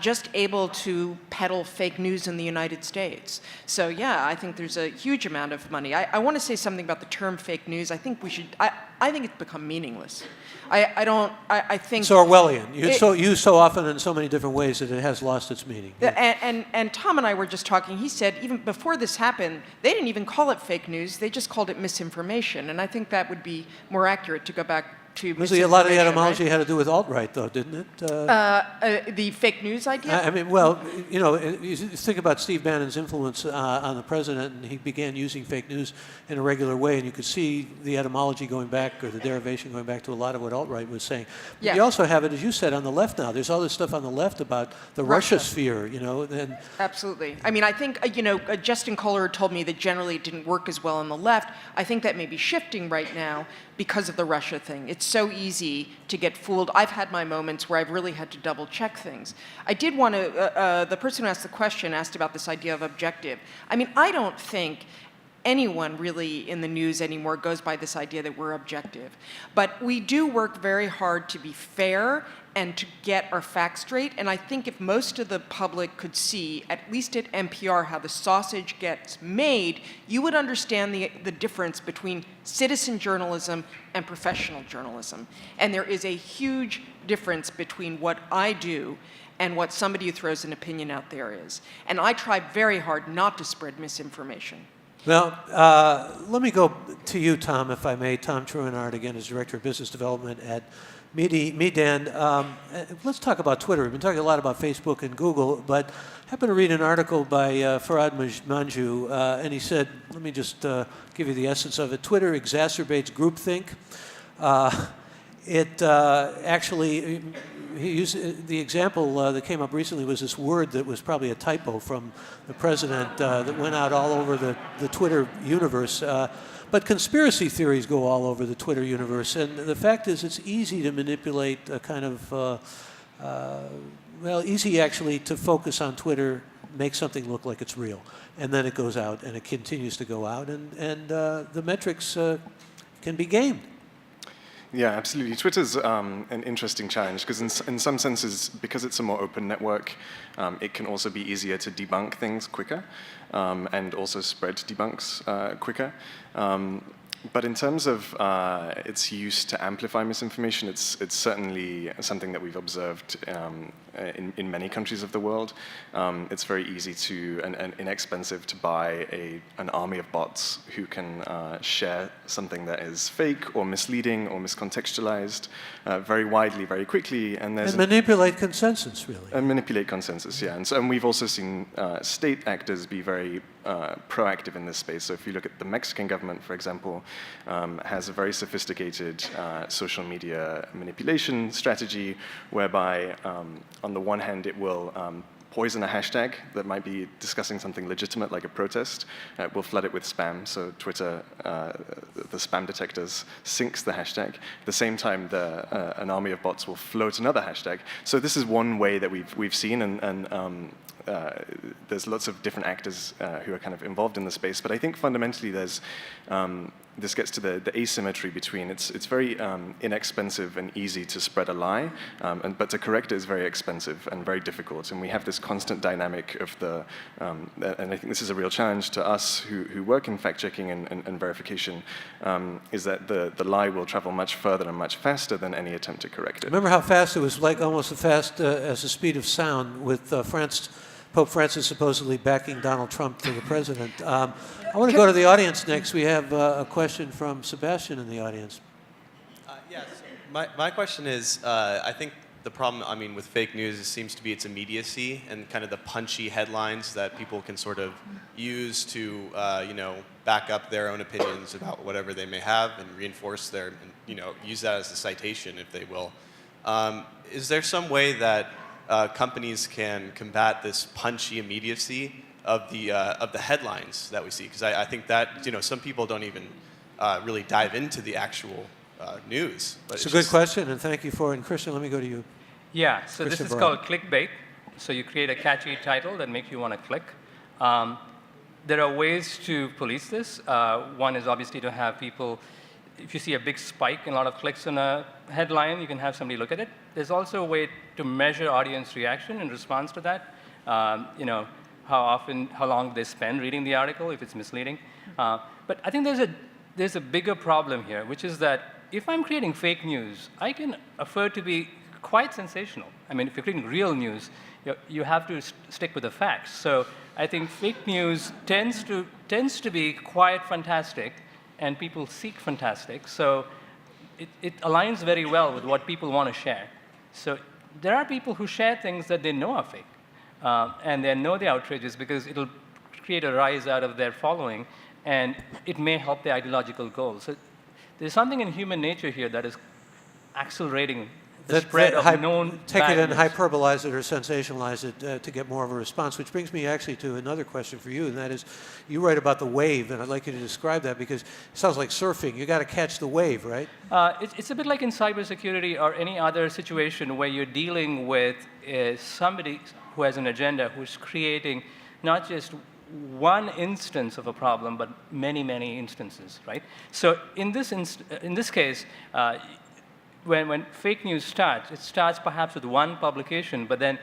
just able to peddle fake news in the United States. So yeah, I think there's a huge amount of money. I want to say something about the term fake news. I think we should, I think it's become meaningless. I think... It's Orwellian. Used so often in so many different ways that it has lost its meaning. Yeah. And Tom and I were just talking. He said even before this happened, they didn't even call it fake news. They just called it misinformation. And I think that would be more accurate to go back to misinformation. A lot of the etymology had to do with alt-right, though, didn't it? The fake news idea? I mean, well, you know, you think about Steve Bannon's influence on the president, and he began using fake news in a regular way, and you could see the etymology going back, or the derivation going back to a lot of what alt-right was saying. But yeah. You also have it, as you said, on the left now. There's all this stuff on the left about the Russia sphere, you know. And absolutely. I mean, I think, Justin Kohler told me that generally it didn't work as well on the left. I think that may be shifting right now because of the Russia thing. It's so easy to get fooled. I've had my moments where I've really had to double check things. I did want to, the person who asked the question asked about this idea of objective. I mean, I don't think anyone really in the news anymore goes by this idea that we're objective. But we do work very hard to be fair and to get our facts straight. And I think if most of the public could see, at least at NPR, how the sausage gets made, you would understand the difference between citizen journalism and professional journalism. And there is a huge difference between what I do and what somebody who throws an opinion out there is. And I try very hard not to spread misinformation. Well, let me go to you, Tom, if I may. Tom Truinart, again, is Director of Business Development at Medan. Let's talk about Twitter. We've been talking a lot about Facebook and Google, but I happened to read an article by Farhad Manjoo, and he said, let me just give you the essence of it. Twitter exacerbates groupthink. Actually, he used the example that came up recently was this word that was probably a typo from the president that went out all over the Twitter universe. But conspiracy theories go all over the Twitter universe, and the fact is it's easy to manipulate a kind of, easy actually to focus on Twitter, make something look like it's real, and then it goes out and it continues to go out, and the metrics can be gamed. Yeah, absolutely. Twitter's an interesting challenge because in some senses, because it's a more open network, it can also be easier to debunk things quicker and also spread debunks quicker. But in terms of its use to amplify misinformation, it's certainly something that we've observed in many countries of the world. It's very easy to and inexpensive to buy an army of bots who can share something that is fake or misleading or miscontextualized very widely, very quickly, and manipulate consensus, really. And manipulate consensus, yeah. And we've also seen state actors be very proactive in this space. So if you look at the Mexican government, for example, has a very sophisticated social media manipulation strategy whereby on the one hand it will poison a hashtag that might be discussing something legitimate like a protest. It will flood it with spam, so Twitter, the spam detectors syncs the hashtag. At the same time, an army of bots will float another hashtag. So this is one way that we've seen, and there's lots of different actors who are kind of involved in the space. But I think fundamentally this gets to the asymmetry between it's very inexpensive and easy to spread a lie, but to correct it is very expensive and very difficult. And we have this constant dynamic of and I think this is a real challenge to us who work in fact-checking and verification, is that the lie will travel much further and much faster than any attempt to correct it. Remember how fast it was, like almost as fast as the speed of sound with Pope Francis supposedly backing Donald Trump for the president. I want to go to the audience next. We have a question from Sebastian in the audience. Yes. My question is, I think the problem, with fake news seems to be its immediacy and kind of the punchy headlines that people can sort of use to, back up their own opinions about whatever they may have and reinforce use that as a citation, if they will. Is there some way that companies can combat this punchy immediacy of the headlines that we see? Because I think that some people don't even really dive into the actual news. But it's a good question, and thank you for it. And Krishna, let me go to you. Yeah, so Krishna this is Bharat. called clickbait. So you create a catchy title that makes you want to click. There are ways to police this. One is obviously to have people, if you see a big spike in a lot of clicks on a headline, you can have somebody look at it. There's also a way to measure audience reaction in response to that. How long they spend reading the article, if it's misleading. But I think there's a bigger problem here, which is that if I'm creating fake news, I can afford to be quite sensational. If you're creating real news, you have to stick with the facts. So I think fake news tends to be quite fantastic, and people seek fantastic. So it aligns very well with what people want to share. So there are people who share things that they know are fake, and they know they're outrageous because it'll create a rise out of their following, and it may help their ideological goals. So there's something in human nature here that is accelerating the spread of known take it and news. hyperbolize it or sensationalize it to get more of a response, which brings me actually to another question for you, and that is, you write about the wave, and I'd like you to describe that because it sounds like surfing. You got to catch the wave, right? It's a bit like in cybersecurity or any other situation where you're dealing with somebody who has an agenda, who's creating not just one instance of a problem, but many, many instances, right? So in this case, when fake news starts, it starts perhaps with one publication, but then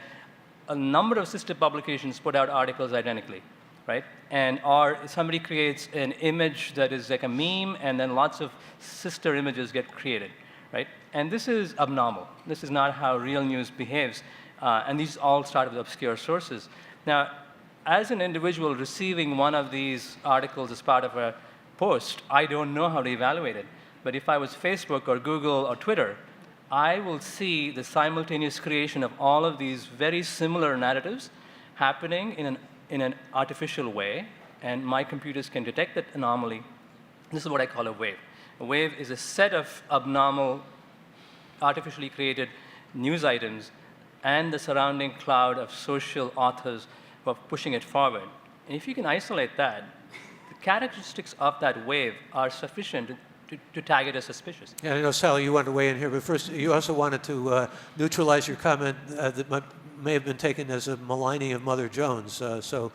a number of sister publications put out articles identically, right? Or somebody creates an image that is like a meme, and then lots of sister images get created, right? And this is abnormal. This is not how real news behaves. And these all start with obscure sources. Now, as an individual receiving one of these articles as part of a post, I don't know how to evaluate it. But if I was Facebook or Google or Twitter, I will see the simultaneous creation of all of these very similar narratives happening in an artificial way, and my computers can detect that anomaly. This is what I call a wave. A wave is a set of abnormal, artificially created news items and the surrounding cloud of social authors who are pushing it forward. And if you can isolate that, the characteristics of that wave are sufficient to tag it as suspicious. Yeah, I know, Sally, you wanted to weigh in here, but first, you also wanted to neutralize your comment that may have been taken as a maligning of Mother Jones. So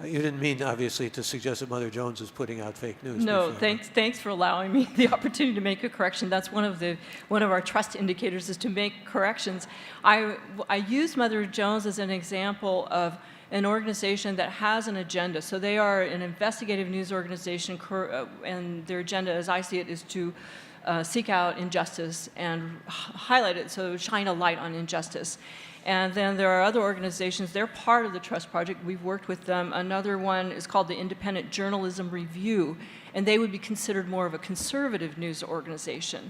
you didn't mean, obviously, to suggest that Mother Jones is putting out fake news. No, thanks for allowing me the opportunity to make a correction. That's one of our trust indicators, is to make corrections. I used Mother Jones as an example of an organization that has an agenda. So they are an investigative news organization, and their agenda, as I see it, is to seek out injustice and highlight it, so shine a light on injustice. And then there are other organizations, they're part of the Trust Project, we've worked with them. Another one is called the Independent Journalism Review, and they would be considered more of a conservative news organization.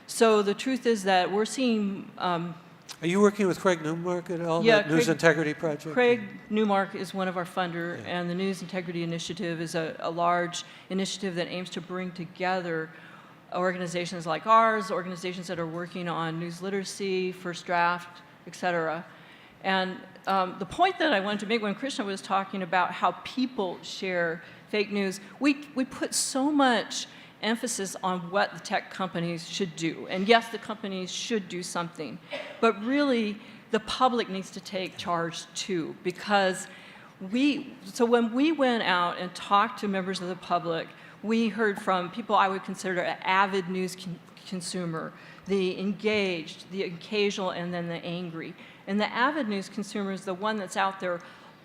So the truth is that we're seeing are you working with Craig Newmark at all? Yeah, the News Integrity Project? Craig Newmark is one of our funders, yeah. And the News Integrity Initiative is a large initiative that aims to bring together organizations like ours, organizations that are working on news literacy, first draft, et cetera. And the point that I wanted to make when Krishna was talking about how people share fake news, we put so much emphasis on what the tech companies should do. And yes, the companies should do something, but really the public needs to take charge too, because so when we went out and talked to members of the public, we heard from people I would consider an avid news consumer, the engaged, the occasional, and then the angry. And the avid news consumer is the one that's out there,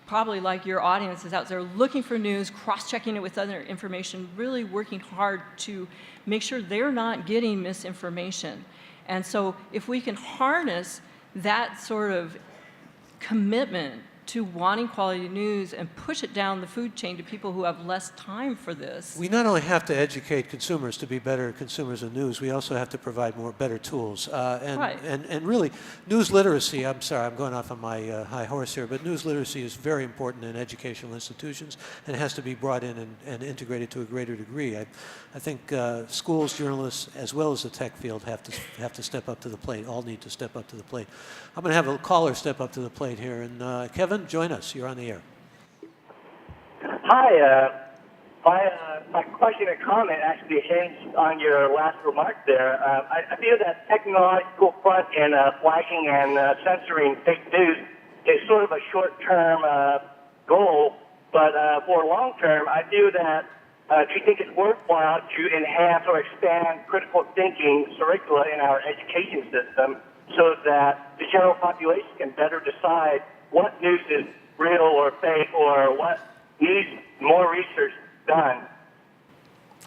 probably like your audience is out there looking for news, cross-checking it with other information, really working hard to make sure they're not getting misinformation. And so if we can harness that sort of commitment to wanting quality news and push it down the food chain to people who have less time for this. We not only have to educate consumers to be better consumers of news, we also have to provide better tools. Right. And really, news literacy, I'm sorry, I'm going off on my high horse here, but news literacy is very important in educational institutions and has to be brought in and integrated to a greater degree. I think schools, journalists, as well as the tech field have to step up to the plate, all need to step up to the plate. I'm going to have a caller step up to the plate here, and Kevin, join us. You're on the air. Hi. My question and comment actually hinged on your last remark there. I feel that technological front in flagging and censoring fake news is sort of a short-term goal, but for long-term, I feel that do you think it's worthwhile to enhance or expand critical thinking curricula in our education system so that the general population can better decide what news is real or fake or what needs more research done?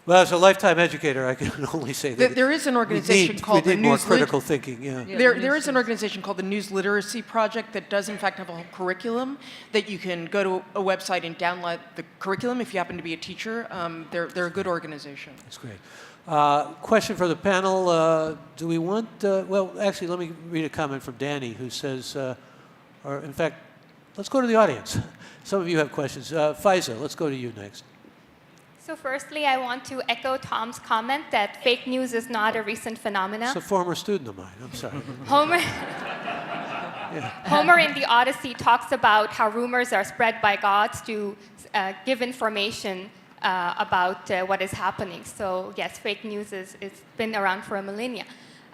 Well, as a lifetime educator, I can only say that there is an organization called the we need more News critical thinking. Yeah. There is an organization called the News Literacy Project that does, in fact, have a whole curriculum that you can go to a website and download the curriculum if you happen to be a teacher. They're a good organization. That's great. Question for the panel. Do we want, well, actually, let me read a comment from Danny who says, or in fact, let's go to the audience. Some of you have questions. Faiza, let's go to you next. So firstly, I want to echo Tom's comment that fake news is not a recent phenomenon. It's a former student of mine. I'm sorry. Homer in the Odyssey talks about how rumors are spread by gods to give information about what is happening. So yes, fake news it's been around for a millennia.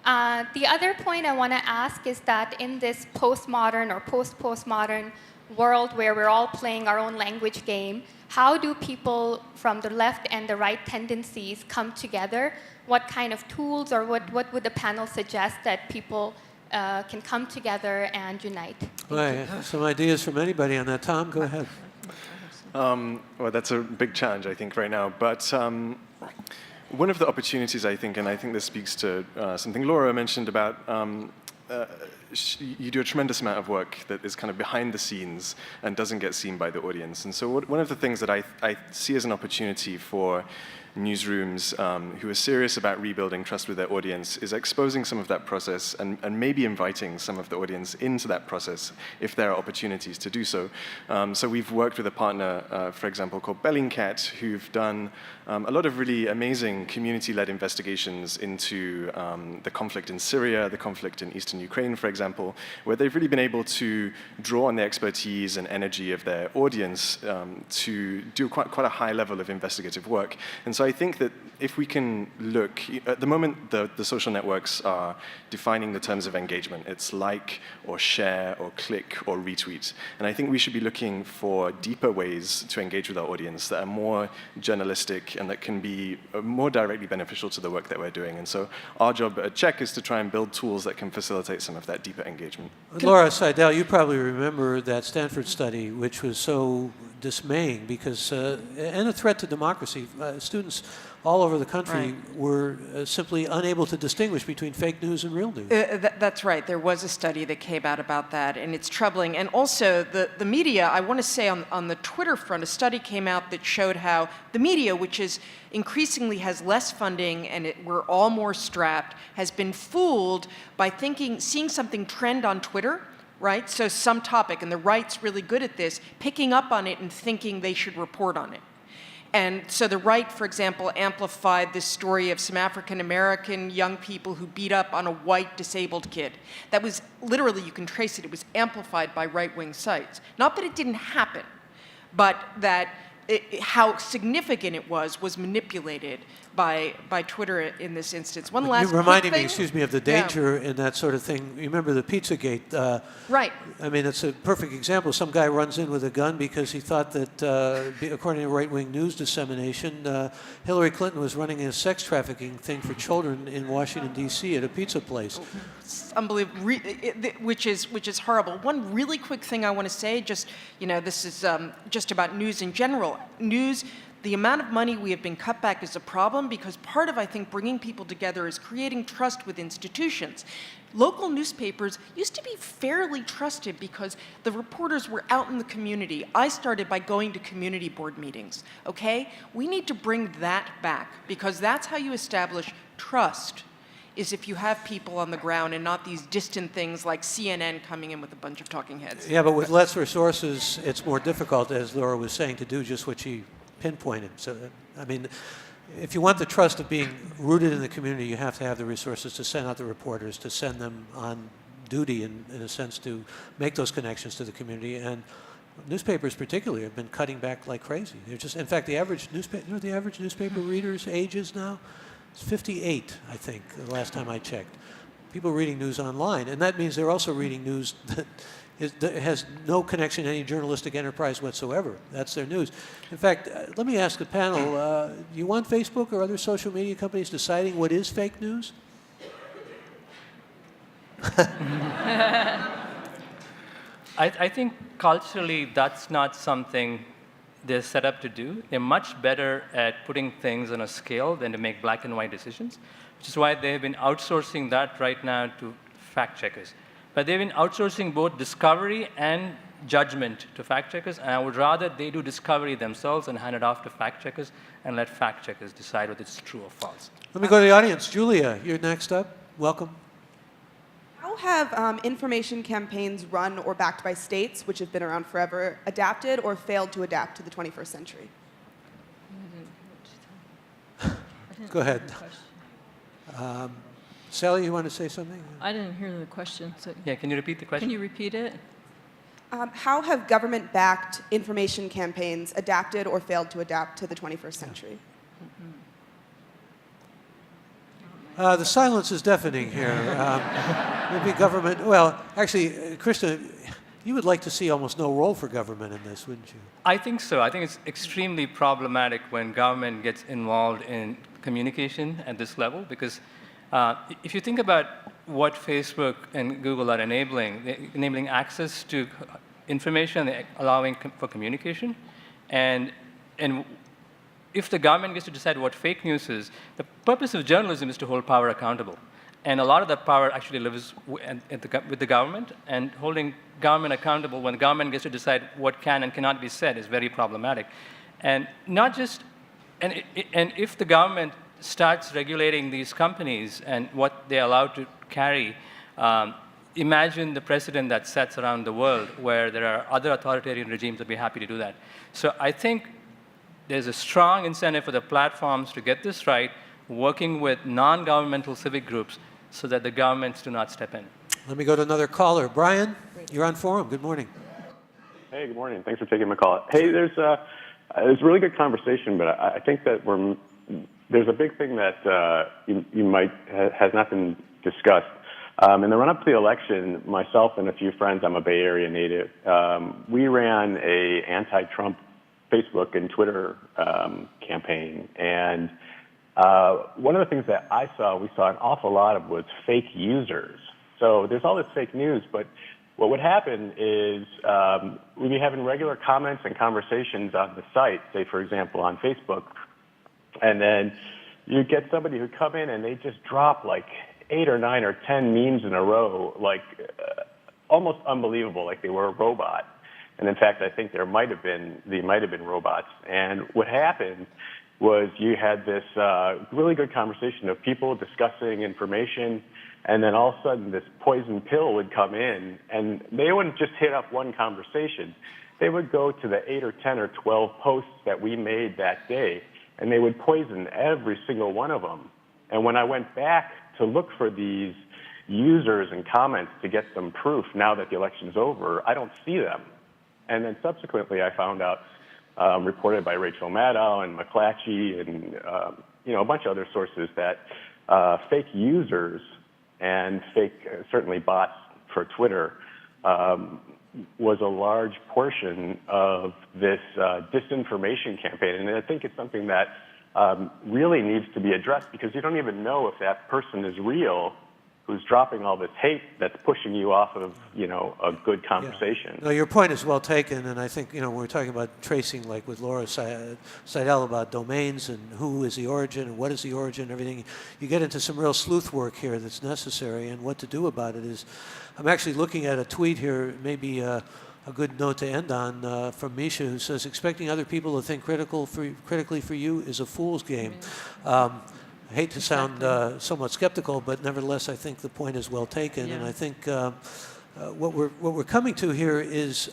The other point I want to ask is that in this postmodern or post-postmodern world where we're all playing our own language game, how do people from the left and the right tendencies come together? What kind of tools or what would the panel suggest that people can come together and unite? Right. Some ideas from anybody on that. Tom, go ahead. Well, that's a big challenge, I think, right now. But one of the opportunities, I think, and I think this speaks to something Laura mentioned about you do a tremendous amount of work that is kind of behind the scenes and doesn't get seen by the audience. And so one of the things that I see as an opportunity for newsrooms who are serious about rebuilding trust with their audience is exposing some of that process and maybe inviting some of the audience into that process if there are opportunities to do so. So we've worked with a partner, for example, called Bellingcat, who've done a lot of really amazing community-led investigations into the conflict in Syria, the conflict in eastern Ukraine, for example, where they've really been able to draw on the expertise and energy of their audience to do quite a high level of investigative work. And so I think that if we can look, at the moment the social networks are defining the terms of engagement. It's like or share or click or retweet. And I think we should be looking for deeper ways to engage with our audience that are more journalistic and that can be more directly beneficial to the work that we're doing. And so our job at CHEK is to try and build tools that can facilitate some of that deeper engagement. Laura Seidel, you probably remember that Stanford study, which was so dismaying because, and a threat to democracy. Students all over the country were simply unable to distinguish between fake news and real news. That's right. There was a study that came out about that, and it's troubling. And also, the media, I want to say on the Twitter front, a study came out that showed how the media, which is increasingly has less funding and we're all more strapped, has been fooled by seeing something trend on Twitter, right? So some topic, and the right's really good at this, picking up on it and thinking they should report on it. And so the right, for example, amplified this story of some African-American young people who beat up on a white disabled kid. That was literally, you can trace it, it was amplified by right-wing sites. Not that it didn't happen, but that how significant it was manipulated by Twitter in this instance. One last You're reminding quick me, thing. excuse me, of the danger in that sort of thing. You remember the Pizzagate? Right. I mean, it's a perfect example. Some guy runs in with a gun because he thought that, according to right-wing news dissemination, Hillary Clinton was running a sex trafficking thing for children in Washington, D.C. at a pizza place. It's unbelievable, which is horrible. One really quick thing I want to say, just, this is just about news in general. News, the amount of money we have been cut back is a problem because part of, I think, bringing people together is creating trust with institutions. Local newspapers used to be fairly trusted because the reporters were out in the community. I started by going to community board meetings, okay? We need to bring that back because that's how you establish trust, is if you have people on the ground and not these distant things like CNN coming in with a bunch of talking heads. Yeah, but with less resources, it's more difficult, as Laura was saying, to do just what she pinpointed. So, I mean, if you want the trust of being rooted in the community, you have to have the resources to send out the reporters, to send them on duty, in a sense, to make those connections to the community. And newspapers particularly have been cutting back like crazy. They're just, in fact, the average newspaper, the average newspaper reader's age is now? It's 58, I think, the last time I checked. People reading news online, and that means they're also reading news that has no connection to any journalistic enterprise whatsoever. That's their news. In fact, let me ask the panel, do you want Facebook or other social media companies deciding what is fake news? I think culturally that's not something they're set up to do. They're much better at putting things on a scale than to make black and white decisions, which is why they've been outsourcing that right now to fact checkers. But they've been outsourcing both discovery and judgment to fact checkers, and I would rather they do discovery themselves and hand it off to fact checkers and let fact checkers decide whether it's true or false. Let me go to the audience. Julia, you're next up. Welcome. How have information campaigns run or backed by states, which have been around forever, adapted or failed to adapt to the 21st century? Go ahead. Sally, you want to say something? I didn't hear the question. So Yeah, can you repeat the question? can you repeat it? How have government-backed information campaigns adapted or failed to adapt to the 21st century? The silence is deafening here. Maybe government, well, actually, Krishna, You would like to see almost no role for government in this, wouldn't you? I think so. I think it's extremely problematic when government gets involved in communication at this level, because if you think about what Facebook and Google are enabling, they're enabling access to information, they're allowing for communication, and if the government gets to decide what fake news is, the purpose of journalism is to hold power accountable. And a lot of that power actually lives with the government, and holding government accountable when the government gets to decide what can and cannot be said is very problematic. And not just, and if the government starts regulating these companies and what they're allowed to carry, imagine the precedent that sets around the world where there are other authoritarian regimes that would be happy to do that. So I think there's a strong incentive for the platforms to get this right, working with non-governmental civic groups so that the governments do not step in. Let me go to another caller. Brian, you're on Forum. Good morning. Hey, good morning. Thanks for taking my call. Hey, there's a really good conversation, but I think that there's a big thing that you might has not been discussed. In the run-up to the election, myself and a few friends, I'm a Bay Area native, we ran a anti-Trump Facebook and Twitter campaign, and one of the things that we saw an awful lot of was fake users. So there's all this fake news, but what would happen is we'd be having regular comments and conversations on the site, say, for example, on Facebook, and then you'd get somebody who'd come in and they just drop like 8 or 9 or 10 memes in a row, like almost unbelievable, like they were a robot. And in fact, I think they might have been robots. And what happened was you had this really good conversation of people discussing information, and then all of a sudden this poison pill would come in, and they wouldn't just hit up one conversation. They would go to the 8 or 10 or 12 posts that we made that day, and they would poison every single one of them. And when I went back to look for these users and comments to get some proof now that the election's over, I don't see them. And then subsequently I found out, reported by Rachel Maddow and McClatchy and a bunch of other sources, that fake users and fake, certainly bots for Twitter, was a large portion of this disinformation campaign. And I think it's something that really needs to be addressed, because you don't even know if that person is real who's dropping all this hate that's pushing you off of, a good conversation. Yeah. No, your point is well taken, and I think, when we're talking about tracing, like with Laura Seidel about domains and who is the origin and what is the origin and everything, you get into some real sleuth work here that's necessary, and what to do about it is, I'm actually looking at a tweet here, maybe a good note to end on, from Misha, who says, expecting other people to think critically for you is a fool's game. I hate to sound somewhat skeptical, but nevertheless, I think the point is well taken. Yeah. And I think what we're coming to here is,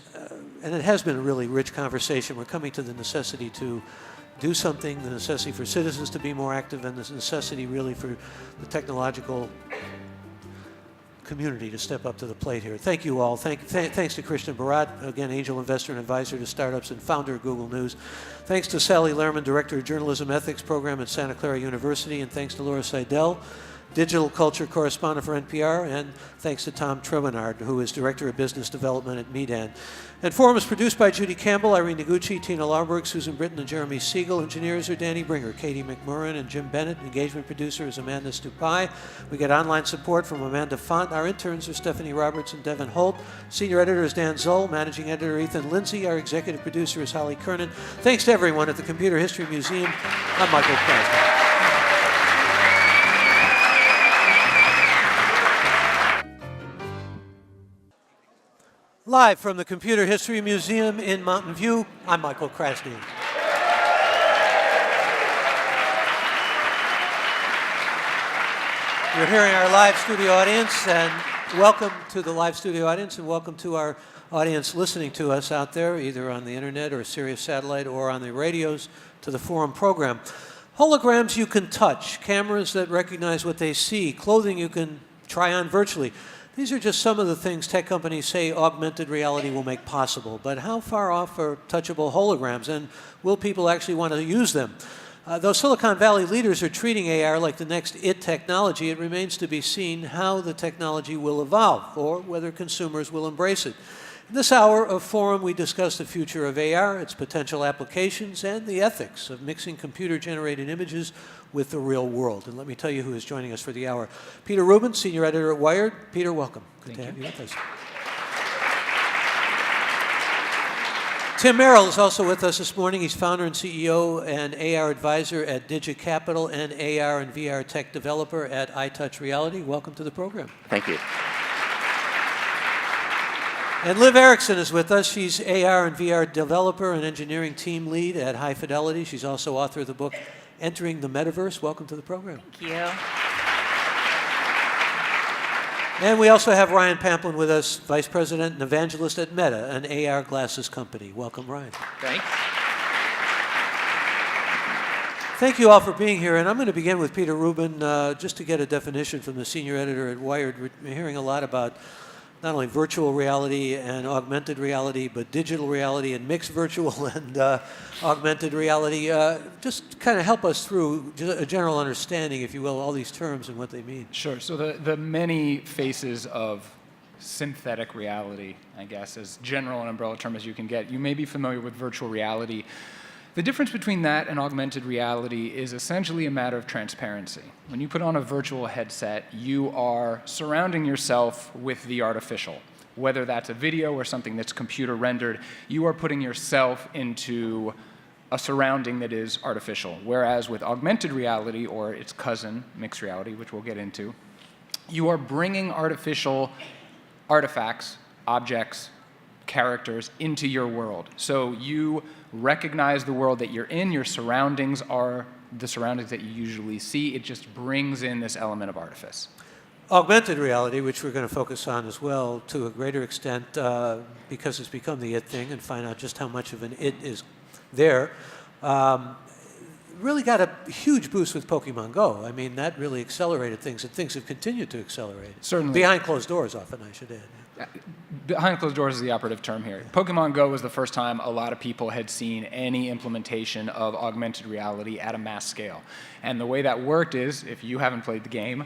and it has been a really rich conversation, we're coming to the necessity to do something, the necessity for citizens to be more active, and the necessity really for the technological community to step up to the plate here. Thank you all. Thanks to Krishna Bharat, again, angel investor and advisor to startups and founder of Google News. Thanks to Sally Lerman, director of Journalism Ethics Program at Santa Clara University, and thanks to Laura Seidel, digital culture correspondent for NPR, and thanks to Tom Tremenard, who is director of business development at Medan. And Forum is produced by Judy Campbell, Irene Noguchi, Tina Larberg, Susan Britton, and Jeremy Siegel. Engineers are Danny Bringer, Katie McMurran, and Jim Bennett. Engagement producer is Amanda Stupai. We get online support from Amanda Font. Our interns are Stephanie Roberts and Devin Holt. Senior editor is Dan Zoll. Managing editor Ethan Lindsay. Our executive producer is Holly Kernan. Thanks to everyone at the Computer History Museum. I'm Michael Krasny. Live from the Computer History Museum in Mountain View, I'm Michael Krasny. You're hearing our live studio audience, and welcome to the live studio audience, and welcome to our audience listening to us out there, either on the internet or Sirius Satellite or on the radios, to the Forum program. Holograms you can touch, cameras that recognize what they see, clothing you can try on virtually. These are just some of the things tech companies say augmented reality will make possible. But how far off are touchable holograms, and will people actually want to use them? Though Silicon Valley leaders are treating AR like the next IT technology, it remains to be seen how the technology will evolve or whether consumers will embrace it. In this hour of Forum, we discuss the future of AR, its potential applications, and the ethics of mixing computer-generated images with the real world. And let me tell you who is joining us for the hour. Peter Rubin, senior editor at Wired. Peter, welcome. Good to have you with us. Tim Merrill is also with us this morning. He's founder and CEO and AR advisor at Digit Capital and AR and VR tech developer at iTouch Reality. Welcome to the program. Thank you. And Liv Erickson is with us. She's AR and VR developer and engineering team lead at High Fidelity. She's also author of the book Entering the Metaverse. Welcome to the program. Thank you. And we also have Ryan Pamplin with us, Vice President and Evangelist at Meta, an AR glasses company. Welcome, Ryan. Thanks. Thank you all for being here. And I'm going to begin with Peter Rubin, just to get a definition from the senior editor at Wired. We're hearing a lot about not only virtual reality and augmented reality, but digital reality and mixed virtual and augmented reality. Just kind of help us through a general understanding, if you will, all these terms and what they mean. Sure. So the many faces of synthetic reality, I guess, as general an umbrella term as you can get. You may be familiar with virtual reality. The difference between that and augmented reality is essentially a matter of transparency. When you put on a virtual headset, you are surrounding yourself with the artificial. Whether that's a video or something that's computer rendered, you are putting yourself into a surrounding that is artificial. Whereas with augmented reality, or its cousin, mixed reality, which we'll get into, you are bringing artificial artifacts, objects, characters into your world. So you recognize the world that you're in. Your surroundings are the surroundings that you usually see. It just brings in this element of artifice. Augmented reality, which we're going to focus on as well to a greater extent because it's become the it thing, and find out just how much of an it is there, really got a huge boost with Pokemon Go. I mean, that really accelerated things, and things have continued to accelerate. Certainly. Behind closed doors often, I should add. Behind closed doors is the operative term here. Pokemon Go was the first time a lot of people had seen any implementation of augmented reality at a mass scale. And the way that worked is, if you haven't played the game,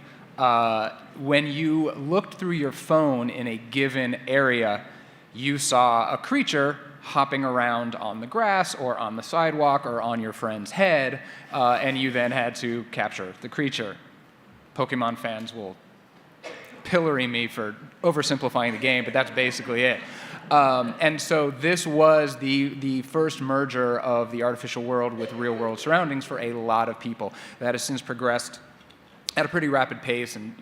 when you looked through your phone in a given area, you saw a creature hopping around on the grass or on the sidewalk or on your friend's head, and you then had to capture the creature. Pokemon fans will pillory me for oversimplifying the game, but that's basically it. And so this was the first merger of the artificial world with real-world surroundings for a lot of people. That has since progressed at a pretty rapid pace, and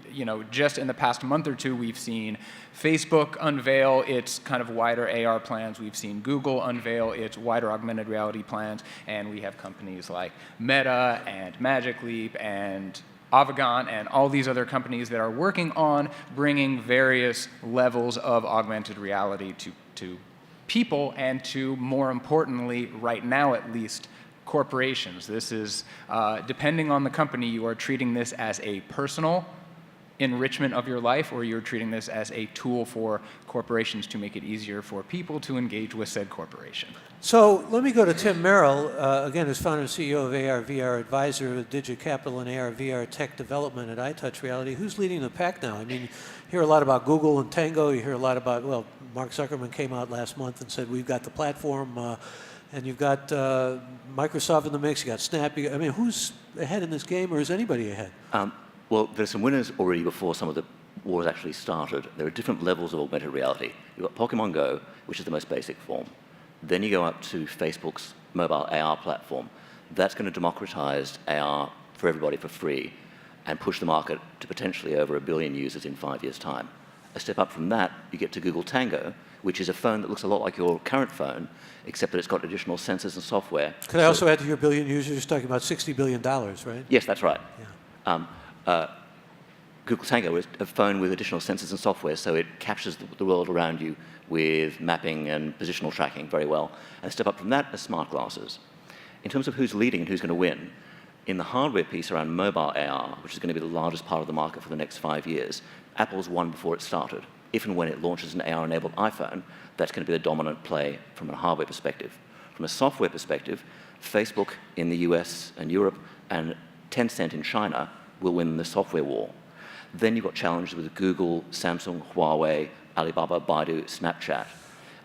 just in the past month or two, we've seen Facebook unveil its kind of wider AR plans. We've seen Google unveil its wider augmented reality plans, and we have companies like Meta and Magic Leap and Avigant and all these other companies that are working on bringing various levels of augmented reality to people and to, more importantly, right now at least, corporations. This is, depending on the company, you are treating this as a personal enrichment of your life, or you're treating this as a tool for corporations to make it easier for people to engage with said corporation. So let me go to Tim Merrill, again, who's founder and CEO of AR VR Advisor with Digit Capital and AR VR Tech Development at iTouch Reality. Who's leading the pack now? I mean, you hear a lot about Google and Tango. You hear a lot about, well, Mark Zuckerman came out last month and said, we've got the platform, and you've got Microsoft in the mix, you got Snap. I mean, who's ahead in this game, or is anybody ahead? Well, there's some winners already before some of the wars actually started. There are different levels of augmented reality. You've got Pokemon Go, which is the most basic form. Then you go up to Facebook's mobile AR platform. That's going to democratize AR for everybody for free and push the market to potentially over 1 billion users in 5 years' time. A step up from that, you get to Google Tango, which is a phone that looks a lot like your current phone, except that it's got additional sensors and software. Could I also add to your billion users, talking about $60 billion, right? Yes, that's right. Yeah. Google Tango is a phone with additional sensors and software, so it captures the world around you with mapping and positional tracking very well. And a step up from that are smart glasses. In terms of who's leading and who's going to win, in the hardware piece around mobile AR, which is going to be the largest part of the market for the next 5 years, Apple's won before it started. If and when it launches an AR-enabled iPhone, that's going to be the dominant play from a hardware perspective. From a software perspective, Facebook in the US and Europe and Tencent in China will win the software war. Then you've got challenges with Google, Samsung, Huawei, Alibaba, Baidu, Snapchat.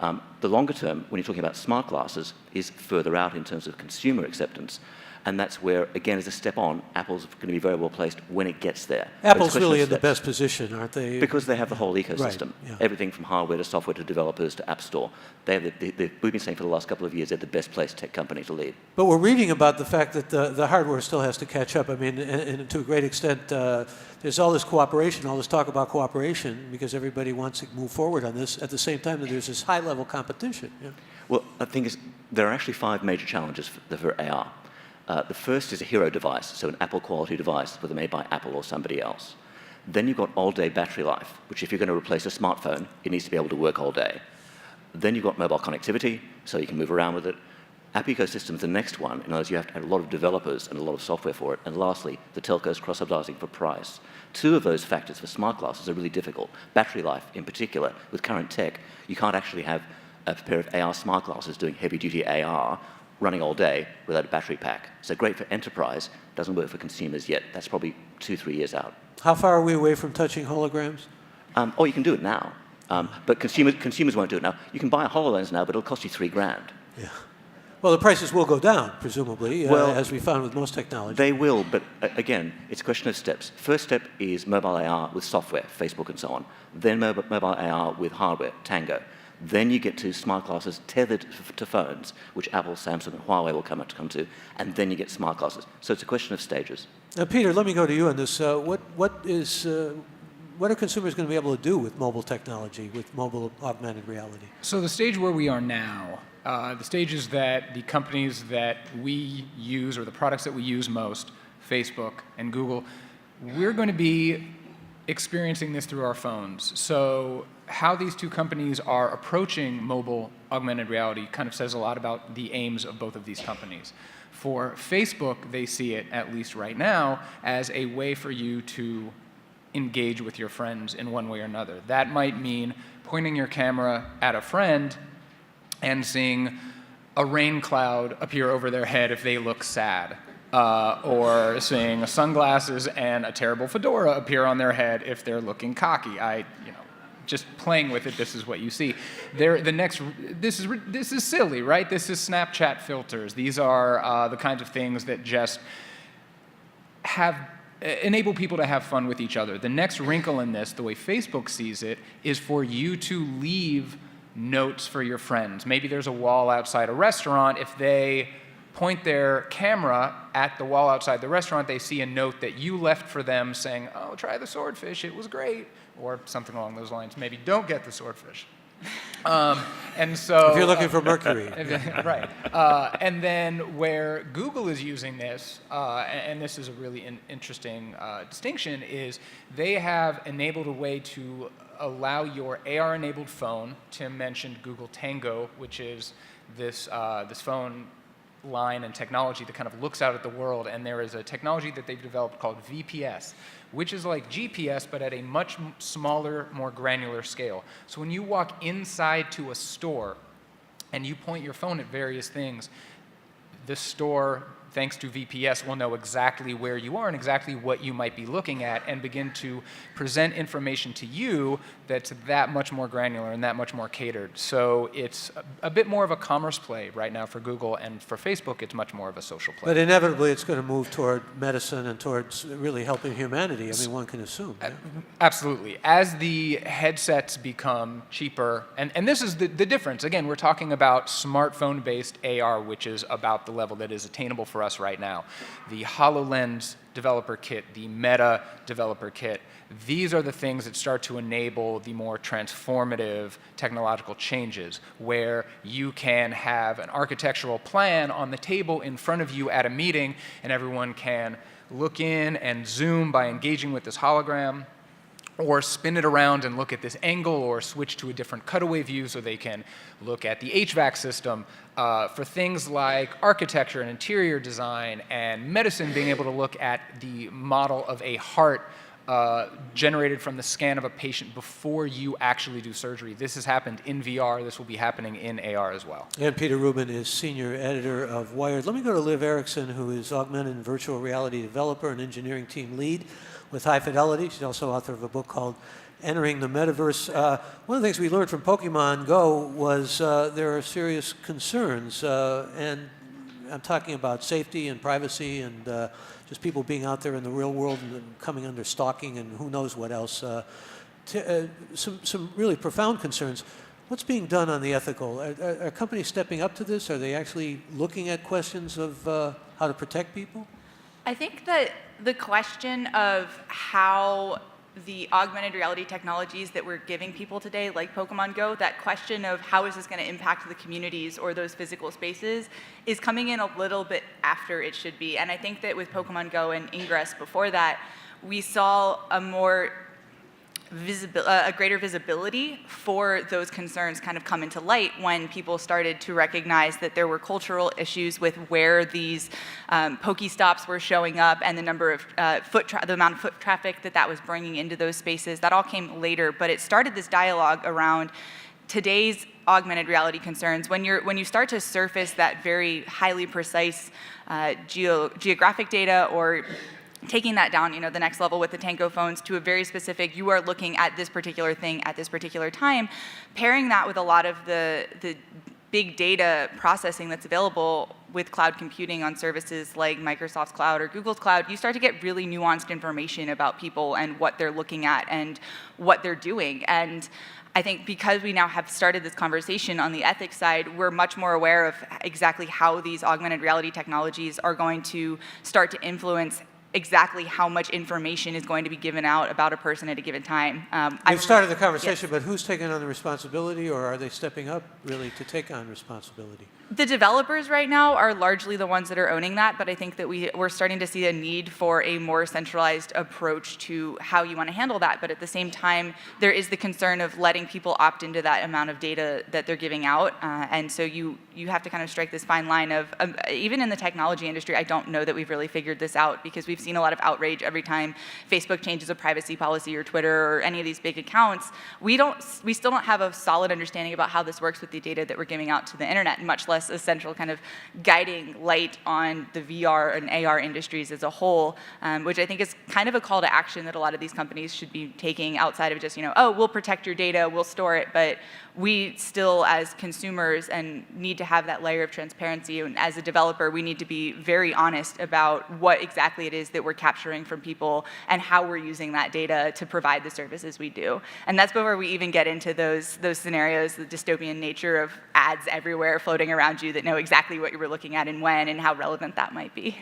The longer term, when you're talking about smart glasses, is further out in terms of consumer acceptance. And that's where, again, as a step on, Apple's going to be very well placed when it gets there. Apple's really in the best position, aren't they? Because they have the whole ecosystem. Right, yeah. Everything from hardware to software to developers to App Store. We've been saying for the last couple of years they're the best placed tech company to lead. But we're reading about the fact that the hardware still has to catch up. I mean, and to a great extent, there's all this cooperation, all this talk about cooperation, because everybody wants to move forward on this at the same time that there's this high-level competition. Yeah. Well, I think there are actually 5 major challenges for AR. The first is a hero device, so an Apple quality device, whether made by Apple or somebody else. Then you've got all-day battery life, which if you're going to replace a smartphone, it needs to be able to work all day. Then you've got mobile connectivity, so you can move around with it. App ecosystem is the next one. In other words, you have to have a lot of developers and a lot of software for it. And lastly, the telcos cross-subsidizing for price. 2 of those factors for smart glasses are really difficult. Battery life, in particular, with current tech, you can't actually have a pair of AR smart glasses doing heavy-duty AR running all day without a battery pack. So great for enterprise, doesn't work for consumers yet. That's probably 2-3 years out. How far are we away from touching holograms? Oh, you can do it now. But consumers won't do it now. You can buy a HoloLens now, but it'll cost you $3,000. Yeah. Well, the prices will go down, presumably, as we found with most technology. They will, but again, it's a question of steps. First step is mobile AR with software, Facebook and so on. Then mobile AR with hardware, Tango. Then you get to smart glasses tethered to phones, which Apple, Samsung, and Huawei will come to, and then you get smart glasses. So it's a question of stages. Now, Peter, let me go to you on this. What are consumers going to be able to do with mobile technology, with mobile augmented reality? So the stage where we are now, the stage is that the companies that we use, or the products that we use most, Facebook and Google, we're going to be experiencing this through our phones. So how these 2 companies are approaching mobile augmented reality kind of says a lot about the aims of both of these companies. For Facebook, they see it, at least right now, as a way for you to engage with your friends in one way or another. That might mean pointing your camera at a friend and seeing a rain cloud appear over their head if they look sad. Or seeing sunglasses and a terrible fedora appear on their head if they're looking cocky. Just playing with it, this is what you see. This is silly, right? This is Snapchat filters. These are the kinds of things that just enable people to have fun with each other. The next wrinkle in this, the way Facebook sees it, is for you to leave notes for your friends. Maybe there's a wall outside a restaurant. If they point their camera at the wall outside the restaurant, they see a note that you left for them saying, "Oh, try the swordfish, it was great," or something along those lines. Maybe don't get the swordfish. And so, if you're looking for mercury. Right. And then where Google is using this, and this is a really interesting distinction, is they have enabled a way to allow your AR-enabled phone. Tim mentioned Google Tango, which is this phone line and technology that kind of looks out at the world, and there is a technology that they've developed called VPS, which is like GPS but at a much smaller, more granular scale. So when you walk inside to a store and you point your phone at various things, the store, thanks to VPS, will know exactly where you are and exactly what you might be looking at and begin to present information to you that's that much more granular and that much more catered. So it's a bit more of a commerce play right now for Google, and for Facebook, it's much more of a social play. But inevitably, it's going to move toward medicine and towards really helping humanity. I mean, one can assume. Yeah? Absolutely. As the headsets become cheaper, and this is the difference. Again, we're talking about smartphone-based AR, which is about the level that is attainable for us right now. The HoloLens developer kit, the Meta developer kit, these are the things that start to enable the more transformative technological changes, where you can have an architectural plan on the table in front of you at a meeting, and everyone can look in and zoom by engaging with this hologram, or spin it around and look at this angle, or switch to a different cutaway view so they can look at the HVAC system. For things like architecture and interior design and medicine, being able to look at the model of a heart generated from the scan of a patient before you actually do surgery. This has happened in VR. This will be happening in AR as well. And Peter Rubin is senior editor of Wired. Let me go to Liv Erickson, who is augmented and virtual reality developer and engineering team lead with High Fidelity. She's also author of a book called entering the metaverse. One of the things we learned from Pokemon Go was there are serious concerns, and I'm talking about safety and privacy and just people being out there in the real world and coming under stalking and who knows what else. Some really profound concerns. What's being done on the ethical? Are companies stepping up to this? Are they actually looking at questions of how to protect people? I think that the question of how the augmented reality technologies that we're giving people today, like Pokemon Go, that question of how is this going to impact the communities or those physical spaces is coming in a little bit after it should be. And I think that with Pokemon Go and Ingress before that, we saw a greater visibility for those concerns kind of come into light when people started to recognize that there were cultural issues with where these Pokestops were showing up and the number of the amount of foot traffic that was bringing into those spaces. That all came later, but it started this dialogue around today's augmented reality concerns. When you start to surface that very highly precise geographic data, or taking that down, the next level with the Tango phones to a very specific, you are looking at this particular thing at this particular time, pairing that with a lot of the big data processing that's available with cloud computing on services like Microsoft's cloud or Google's cloud, you start to get really nuanced information about people and what they're looking at and what they're doing. And I think because we now have started this conversation on the ethics side, we're much more aware of exactly how these augmented reality technologies are going to start to influence exactly how much information is going to be given out about a person at a given time. We've started the conversation, yes. But who's taking on the responsibility, or are they stepping up really to take on responsibility? The developers right now are largely the ones that are owning that, but I think that we're starting to see a need for a more centralized approach to how you want to handle that. But at the same time, there is the concern of letting people opt into that amount of data that they're giving out. And so you have to kind of strike this fine line of, even in the technology industry, I don't know that we've really figured this out, because we've seen a lot of outrage every time Facebook changes a privacy policy, or Twitter, or any of these big accounts. We still don't have a solid understanding about how this works with the data that we're giving out to the internet, much less a central kind of guiding light on the VR and AR industries as a whole, which I think is kind of a call to action that a lot of these companies should be taking outside of just, oh, we'll protect your data, we'll store it, but we still, as consumers, and need to have that layer of transparency, and as a developer, we need to be very honest about what exactly it is that we're capturing from people and how we're using that data to provide the services we do. And that's before we even get into those scenarios, the dystopian nature of ads everywhere floating around you that know exactly what you were looking at and when and how relevant that might be.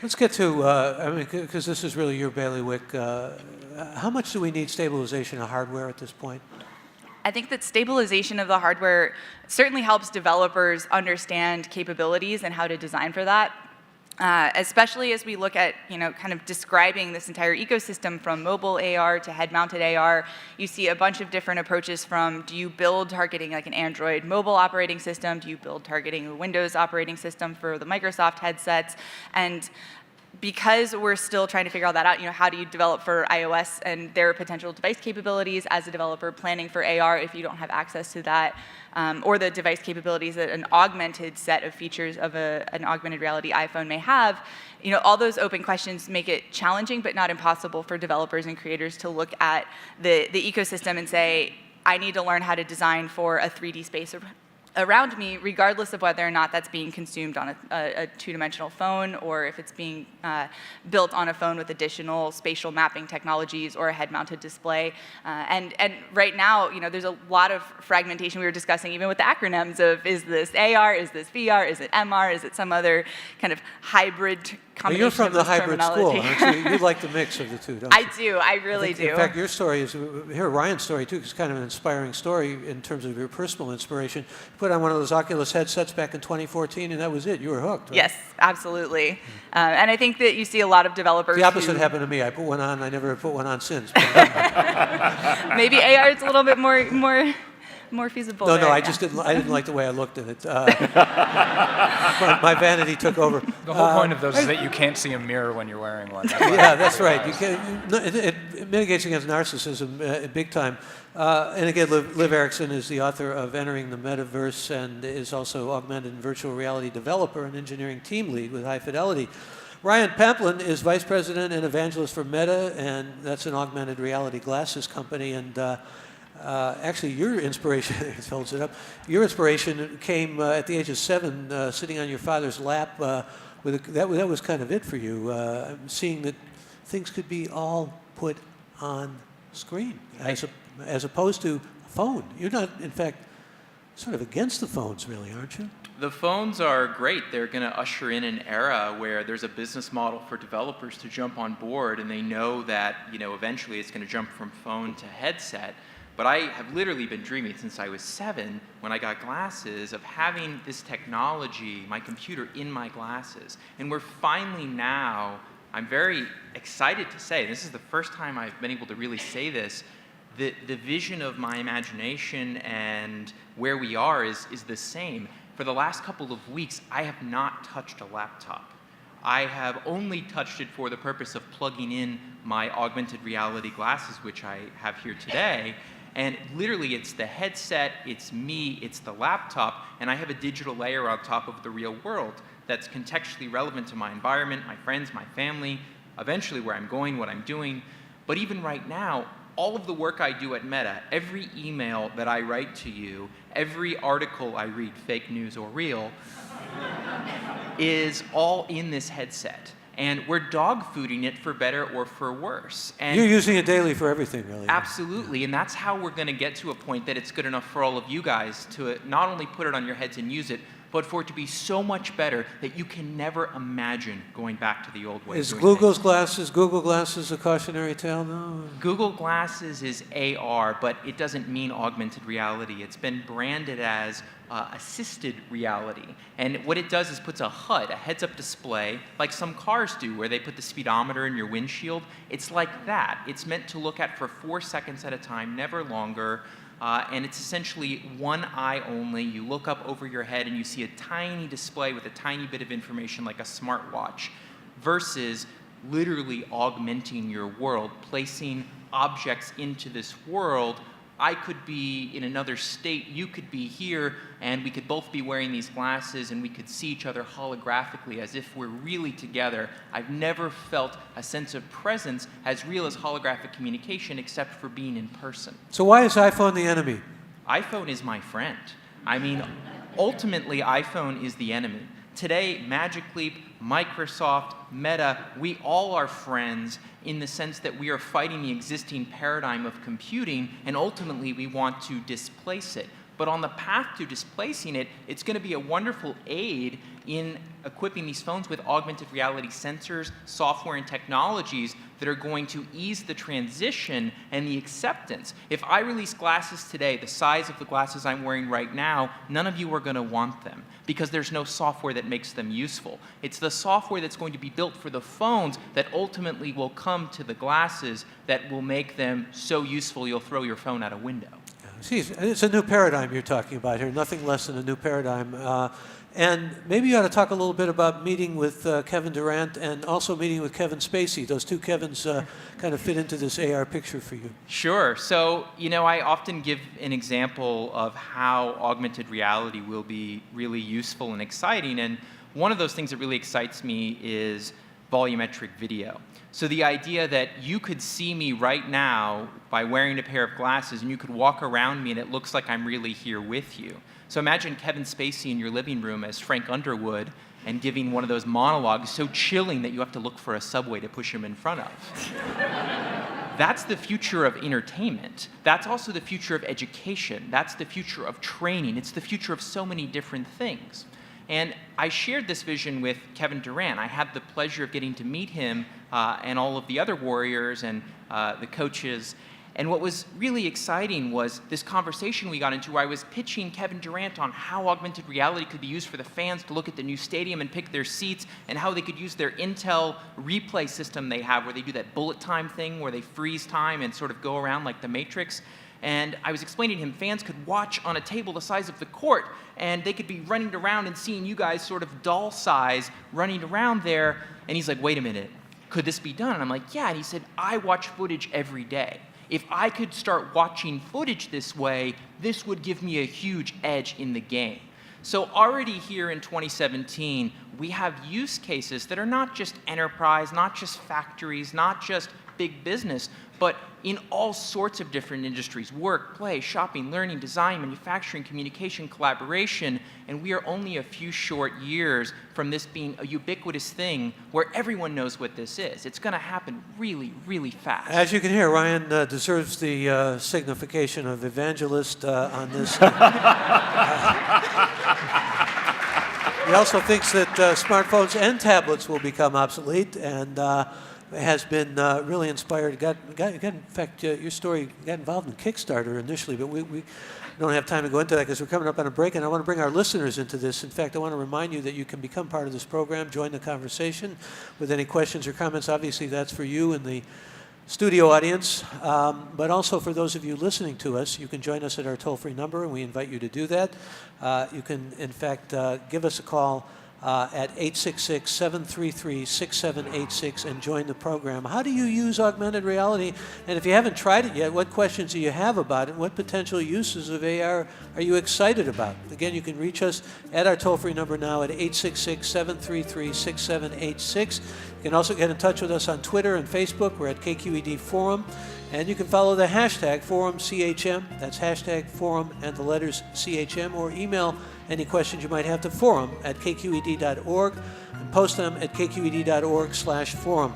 Let's get to, because this is really your bailiwick, how much do we need stabilization of hardware at this point? I think that stabilization of the hardware certainly helps developers understand capabilities and how to design for that. Especially as we look at, kind of describing this entire ecosystem from mobile AR to head-mounted AR, you see a bunch of different approaches from, do you build targeting like an Android mobile operating system? Do you build targeting a Windows operating system for the Microsoft headsets? And because we're still trying to figure all that out, how do you develop for iOS and their potential device capabilities as a developer planning for AR if you don't have access to that, or the device capabilities that an augmented set of features of an augmented reality iPhone may have, all those open questions make it challenging but not impossible for developers and creators to look at the ecosystem and say, I need to learn how to design for a 3D space around me, regardless of whether or not that's being consumed on a two-dimensional phone, or if it's being built on a phone with additional spatial mapping technologies or a head-mounted display. And right now, there's a lot of fragmentation we were discussing, even with the acronyms of, is this AR, is this VR, is it MR, is it some other kind of hybrid combination. You're from the hybrid school, aren't you? You like the mix of the two, don't you? I do. I really do. In fact, your story is, here, Ryan's story, too, is kind of an inspiring story in terms of your personal inspiration. You put on one of those Oculus headsets back in 2014, and that was it. You were hooked, right? Yes, absolutely. And I think that you see a lot of developers The opposite happened to me. I put one on. I never put one on since. Maybe AR is a little bit more feasible. No, there, I yeah. just didn't. I didn't like the way I looked at it. My vanity took over. The whole point of those is that you can't see a mirror when you're wearing one. That's right. You can't, it mitigates against narcissism big time. And again, Liv Erickson is the author of Entering the Metaverse and is also augmented and virtual reality developer and engineering team lead with High Fidelity. Ryan Pamplin is Vice President and Evangelist for Meta, and that's an augmented reality glasses company. And actually, your inspiration, he holds it up, your inspiration came at the age of 7, sitting on your father's lap. That was kind of it for you, seeing that things could be all put on screen, as opposed to a phone. You're not, in fact, sort of against the phones, really, aren't you? The phones are great. They're going to usher in an era where there's a business model for developers to jump on board, and they know that, eventually it's going to jump from phone to headset. But I have literally been dreaming since I was 7, when I got glasses, of having this technology, my computer, in my glasses. And we're finally now, I'm very excited to say, this is the first time I've been able to really say this, the vision of my imagination and where we are is the same. For the last couple of weeks, I have not touched a laptop. I have only touched it for the purpose of plugging in my augmented reality glasses, which I have here today. And literally, it's the headset, it's me, it's the laptop, and I have a digital layer on top of the real world that's contextually relevant to my environment, my friends, my family, eventually where I'm going, what I'm doing. But even right now, all of the work I do at Meta, every email that I write to you, every article I read, fake news or real, is all in this headset. And we're dog fooding it for better or for worse. And you're using it daily for everything, really. Absolutely, and that's how we're going to get to a point that it's good enough for all of you guys to not only put it on your heads and use it, but for it to be so much better that you can never imagine going back to the old way. Is Google Glasses a cautionary tale? No. Google Glasses is AR, but it doesn't mean augmented reality. It's been branded as assisted reality. And what it does is puts a HUD, a heads-up display, like some cars do, where they put the speedometer in your windshield. It's like that. It's meant to look at for 4 seconds at a time, never longer. And it's essentially one eye only. You look up over your head and you see a tiny display with a tiny bit of information like a smartwatch, versus literally augmenting your world, placing objects into this world. I could be in another state, you could be here, and we could both be wearing these glasses and we could see each other holographically as if we're really together. I've never felt a sense of presence as real as holographic communication except for being in person. So why is iPhone the enemy? iPhone is my friend. I mean, ultimately, iPhone is the enemy. Today, Magic Leap, Microsoft, Meta, we all are friends in the sense that we are fighting the existing paradigm of computing, and ultimately we want to displace it. But on the path to displacing it, it's going to be a wonderful aid in equipping these phones with augmented reality sensors, software, and technologies that are going to ease the transition and the acceptance. If I release glasses today, the size of the glasses I'm wearing right now, none of you are going to want them because there's no software that makes them useful. It's the software that's going to be built for the phones that ultimately will come to the glasses that will make them so useful you'll throw your phone out a window. See, it's a new paradigm you're talking about here, nothing less than a new paradigm. And maybe you ought to talk a little bit about meeting with Kevin Durant and also meeting with Kevin Spacey. Those two Kevins kind of fit into this AR picture for you. Sure. So, I often give an example of how augmented reality will be really useful and exciting. And one of those things that really excites me is volumetric video. So the idea that you could see me right now by wearing a pair of glasses and you could walk around me and it looks like I'm really here with you. So imagine Kevin Spacey in your living room as Frank Underwood and giving one of those monologues so chilling that you have to look for a subway to push him in front of. That's the future of entertainment. That's also the future of education. That's the future of training. It's the future of so many different things. And I shared this vision with Kevin Durant. I had the pleasure of getting to meet him and all of the other Warriors and the coaches. And what was really exciting was this conversation we got into where I was pitching Kevin Durant on how augmented reality could be used for the fans to look at the new stadium and pick their seats, and how they could use their Intel replay system they have where they do that bullet time thing where they freeze time and sort of go around like the Matrix. And I was explaining to him fans could watch on a table the size of the court, and they could be running around and seeing you guys sort of doll size running around there. And he's like, wait a minute, could this be done? And I'm like, yeah. And he said, I watch footage every day. If I could start watching footage this way, this would give me a huge edge in the game. So already here in 2017, we have use cases that are not just enterprise, not just factories, not just big business, but in all sorts of different industries: work, play, shopping, learning, design, manufacturing, communication, collaboration. And we are only a few short years from this being a ubiquitous thing where everyone knows what this is. It's going to happen really, really fast. As you can hear, Ryan deserves the signification of evangelist on this. He also thinks that smartphones and tablets will become obsolete, and has been really inspired. In fact, your story got involved in Kickstarter initially, but we don't have time to go into that because we're coming up on a break, and I want to bring our listeners into this. In fact, I want to remind you that you can become part of this program, join the conversation with any questions or comments. Obviously, that's for you in the studio audience, but also for those of you listening to us, you can join us at our toll-free number, and we invite you to do that. You can, in fact, give us a call at 866-733-6786 and join the program. How do you use augmented reality? And if you haven't tried it yet, what questions do you have about it? What potential uses of AR are you excited about? Again, you can reach us at our toll-free number now at 866-733-6786. You can also get in touch with us on Twitter and Facebook. We're at KQED Forum. And you can follow the hashtag Forum CHM. That's hashtag Forum and the letters CHM, or email any questions you might have to forum@kqed.org and post them at kqed.org/forum.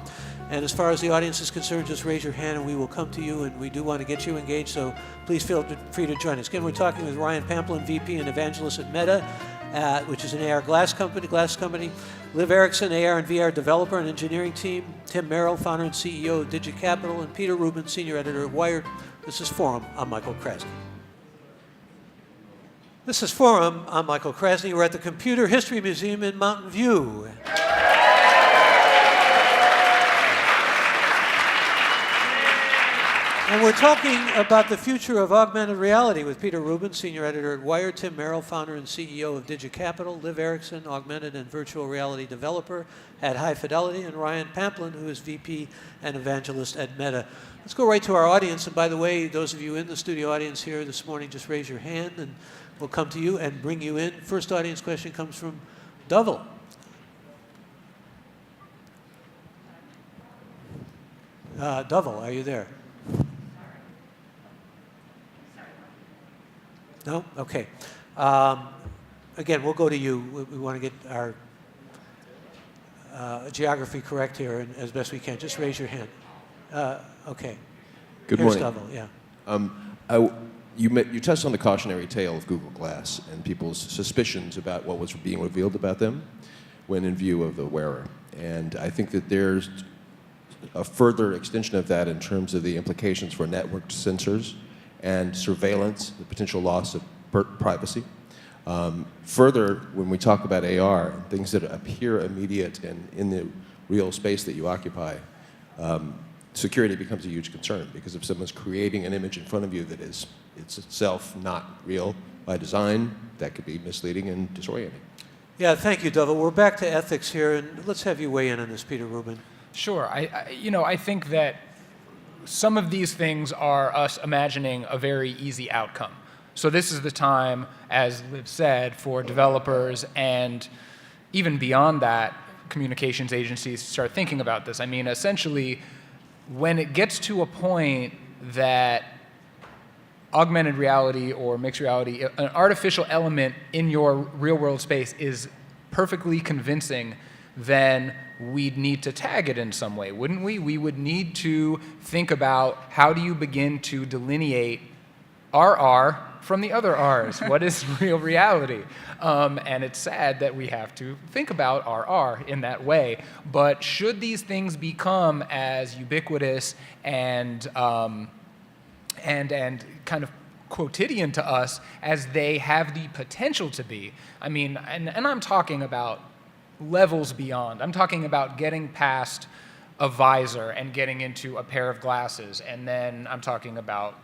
And as far as the audience is concerned, just raise your hand and we will come to you, and we do want to get you engaged, so please feel free to join us. Again, we're talking with Ryan Pamplin, VP and Evangelist at Meta, which is an AR glass company. Liv Erickson, AR and VR developer and engineering team. Tim Merrill, founder and CEO of Digit Capital. And Peter Rubin, senior editor at Wired. This is Forum. I'm Michael Krasny. This is Forum. I'm Michael Krasny. We're at the Computer History Museum in Mountain View. And we're talking about the future of augmented reality with Peter Rubin, senior editor at Wired, Tim Merrill, founder and CEO of Digit Capital, Liv Erickson, augmented and virtual reality developer at High Fidelity, and Ryan Pamplin, who is VP and evangelist at Meta. Let's go right to our audience. And by the way, those of you in the studio audience here this morning, just raise your hand and we'll come to you and bring you in. First audience question comes from Dovell. Dovell, are you there? No? Okay. Again, we'll go to you. We want to get our geography correct here and as best we can. Just raise your hand. Okay. Good Here's morning. Dovell, yeah. You touched on the cautionary tale of Google Glass and people's suspicions about what was being revealed about them when in view of the wearer. And I think that there's a further extension of that in terms of the implications for networked sensors and surveillance, the potential loss of privacy. Further, when we talk about AR, things that appear immediate and in the real space that you occupy, security becomes a huge concern, because if someone's creating an image in front of you that is itself not real by design, that could be misleading and disorienting. Yeah, thank you, Dovell. We're back to ethics here, and let's have you weigh in on this, Peter Rubin. Sure. I think that some of these things are us imagining a very easy outcome. So this is the time, as Liv said, for developers and even beyond that, communications agencies to start thinking about this. I mean, essentially, when it gets to a point that augmented reality or mixed reality, an artificial element in your real-world space is perfectly convincing, then we'd need to tag it in some way, wouldn't we? We would need to think about, how do you begin to delineate RR from the other Rs? What is real reality? And it's sad that we have to think about RR in that way. But should these things become as ubiquitous and kind of quotidian to us as they have the potential to be? I mean, and I'm talking about levels beyond. I'm talking about getting past a visor and getting into a pair of glasses, and then I'm talking about,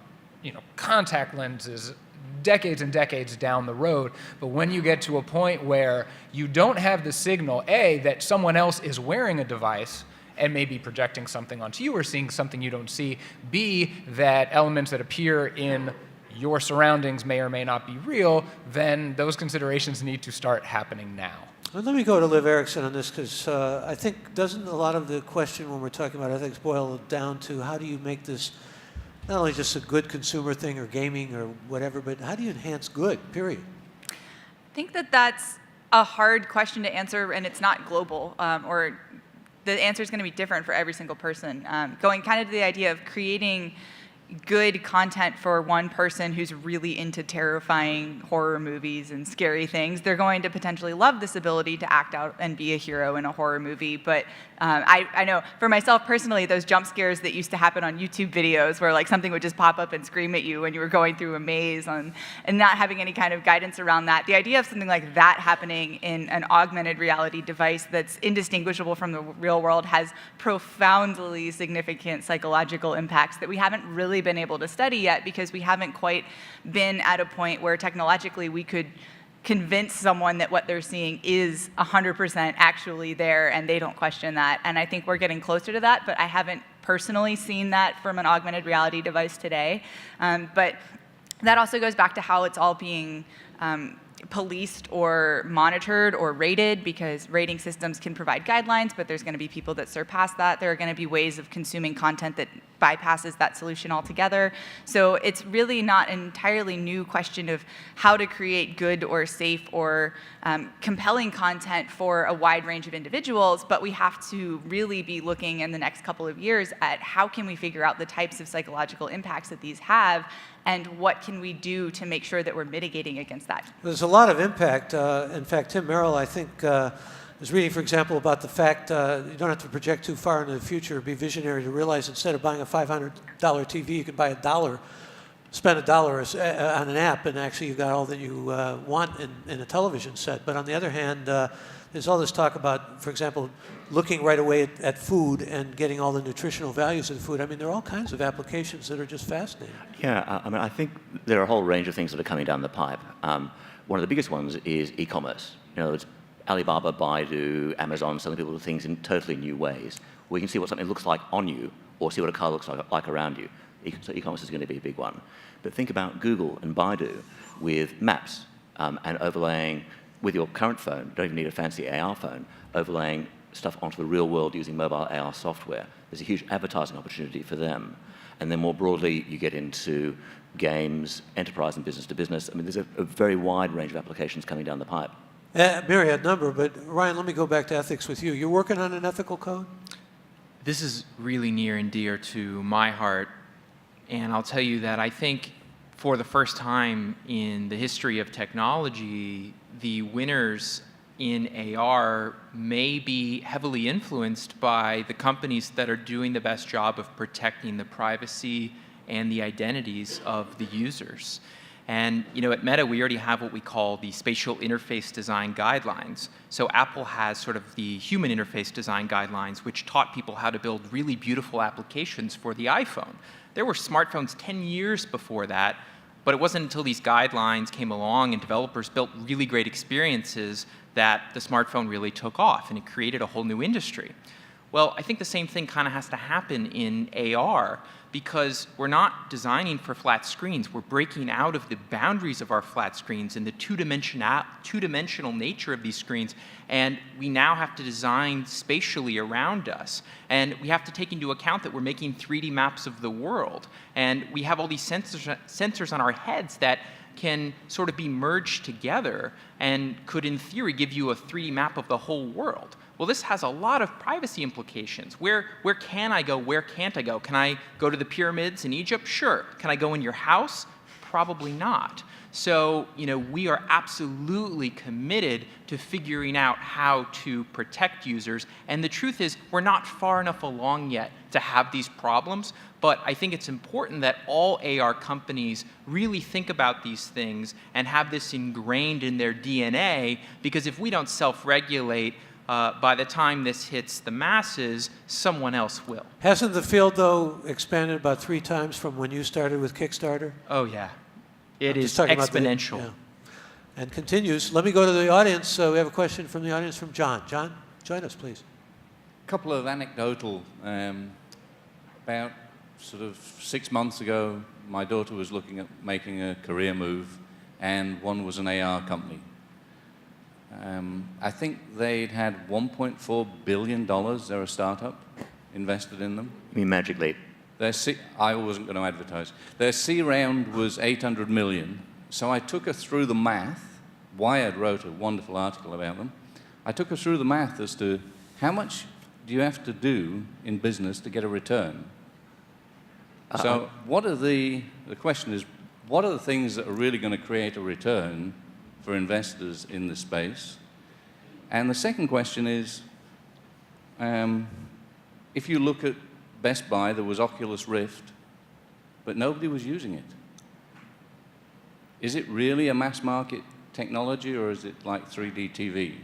contact lenses decades and decades down the road. But when you get to a point where you don't have the signal, A, that someone else is wearing a device and maybe projecting something onto you or seeing something you don't see, B, that elements that appear in your surroundings may or may not be real, then those considerations need to start happening now. Well, let me go to Liv Erickson on this, because I think doesn't a lot of the question when we're talking about ethics boil down to how do you make this not only just a good consumer thing or gaming or whatever, but how do you enhance good, period? I think that that's a hard question to answer, and it's not global, or the answer is going to be different for every single person. Going kind of to the idea of creating good content for one person who's really into terrifying horror movies and scary things, they're going to potentially love this ability to act out and be a hero in a horror movie. But I know for myself personally, those jump scares that used to happen on YouTube videos where like something would just pop up and scream at you when you were going through a maze and not having any kind of guidance around that. The idea of something like that happening in an augmented reality device that's indistinguishable from the real world has profoundly significant psychological impacts that we haven't really been able to study yet, because we haven't quite been at a point where technologically we could convince someone that what they're seeing is 100% actually there and they don't question that. And I think we're getting closer to that, but I haven't personally seen that from an augmented reality device today. But that also goes back to how it's all being policed or monitored or rated, because rating systems can provide guidelines, but there's going to be people that surpass that. There are going to be ways of consuming content that bypasses that solution altogether. So it's really not an entirely new question of how to create good or safe or compelling content for a wide range of individuals, but we have to really be looking in the next couple of years at how can we figure out the types of psychological impacts that these have, and what can we do to make sure that we're mitigating against that. There's a lot of impact. In fact, Tim Merrill, I think, was reading, for example, about the fact you don't have to project too far into the future or be visionary to realize instead of buying a $500 TV, you could buy $1, spend $1 on an app, and actually you've got all that you want in a television set. But on the other hand, there's all this talk about, for example, looking right away at food and getting all the nutritional values of the food. I mean, there are all kinds of applications that are just fascinating. Yeah, I mean, I think there are a whole range of things that are coming down the pipe. One of the biggest ones is e-commerce. You know, it's Alibaba, Baidu, Amazon selling people things in totally new ways. We can see what something looks like on you or see what a car looks like around you. So e-commerce is going to be a big one. But think about Google and Baidu with maps and overlaying with your current phone. You don't even need a fancy AR phone, overlaying stuff onto the real world using mobile AR software. There's a huge advertising opportunity for them. And then more broadly, you get into games, enterprise and business to business. I mean, there's a very wide range of applications coming down the pipe. Myriad number, but Ryan, let me go back to ethics with you. You're working on an ethical code? This is really near and dear to my heart, and I'll tell you that I think for the first time in the history of technology, the winners in AR may be heavily influenced by the companies that are doing the best job of protecting the privacy and the identities of the users. And you know, at Meta, we already have what we call the spatial interface design guidelines. So Apple has sort of the human interface design guidelines, which taught people how to build really beautiful applications for the iPhone. There were smartphones 10 years before that, but it wasn't until these guidelines came along and developers built really great experiences that the smartphone really took off, and it created a whole new industry. Well, I think the same thing kind of has to happen in AR, because we're not designing for flat screens. We're breaking out of the boundaries of our flat screens and the two-dimensional nature of these screens, and we now have to design spatially around us. And we have to take into account that we're making 3D maps of the world, and we have all these sensors on our heads that can sort of be merged together and could, in theory, give you a 3D map of the whole world. Well, this has a lot of privacy implications. Where can I go? Where can't I go? Can I go to the pyramids in Egypt? Sure. Can I go in your house? Probably not. So, you know, we are absolutely committed to figuring out how to protect users. And the truth is, we're not far enough along yet to have these problems. But I think it's important that all AR companies really think about these things and have this ingrained in their DNA, because if we don't self-regulate, by the time this hits the masses, someone else will. Hasn't the field, though, expanded about 3 times from when you started with Kickstarter? Oh, yeah. It is exponential. And continues. Let me go to the audience. We have a question from the audience from John. John, join us, please. A couple of anecdotal. About sort of 6 months ago, my daughter was looking at making a career move, and one was an AR company. I think they'd had $1.4 billion, they're a startup, invested in them. You mean Magic Leap? I wasn't going to advertise. Their C round was 800 million. So I took her through the math. Wired wrote a wonderful article about them. I took her through the math as to how much do you have to do in business to get a return. So what are the question is, what are the things that are really going to create a return for investors in the space? And the second question is, if you look at Best Buy, there was Oculus Rift, but nobody was using it. Is it really a mass market technology, or is it like 3D TV?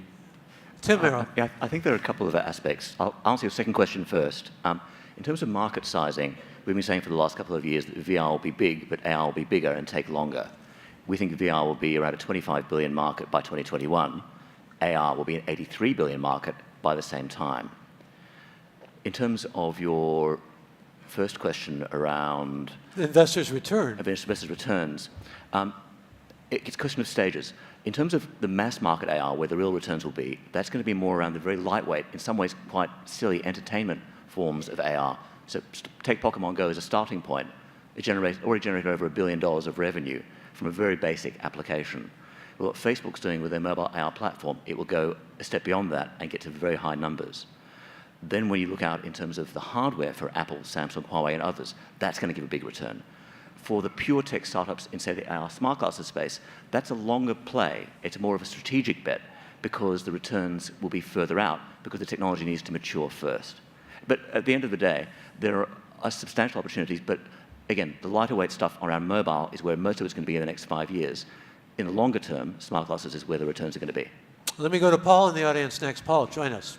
Tim Merrill. Yeah, I think there are a couple of aspects. I'll answer your second question first. In terms of market sizing, we've been saying for the last couple of years that VR will be big, but AR will be bigger and take longer. We think VR will be around a 25 billion market by 2021. AR will be an 83 billion market by the same time. In terms of your first question around investors' return, investors' returns, it's a question of stages. In terms of the mass market AR, where the real returns will be, that's going to be more around the very lightweight, in some ways quite silly entertainment forms of AR. So take Pokemon Go as a starting point. It already generated over $1 billion of revenue from a very basic application. Well, what Facebook's doing with their mobile AR platform, it will go a step beyond that and get to very high numbers. Then when you look out in terms of the hardware for Apple, Samsung, Huawei, and others, that's going to give a big return. For the pure tech startups in, say, the AR smart glasses space, that's a longer play. It's more of a strategic bet because the returns will be further out because the technology needs to mature first. But at the end of the day, there are substantial opportunities, but again, the lighter weight stuff around mobile is where most of it's going to be in the next 5 years. In the longer term, smart glasses is where the returns are going to be. Let me go to Paul in the audience next. Paul, join us.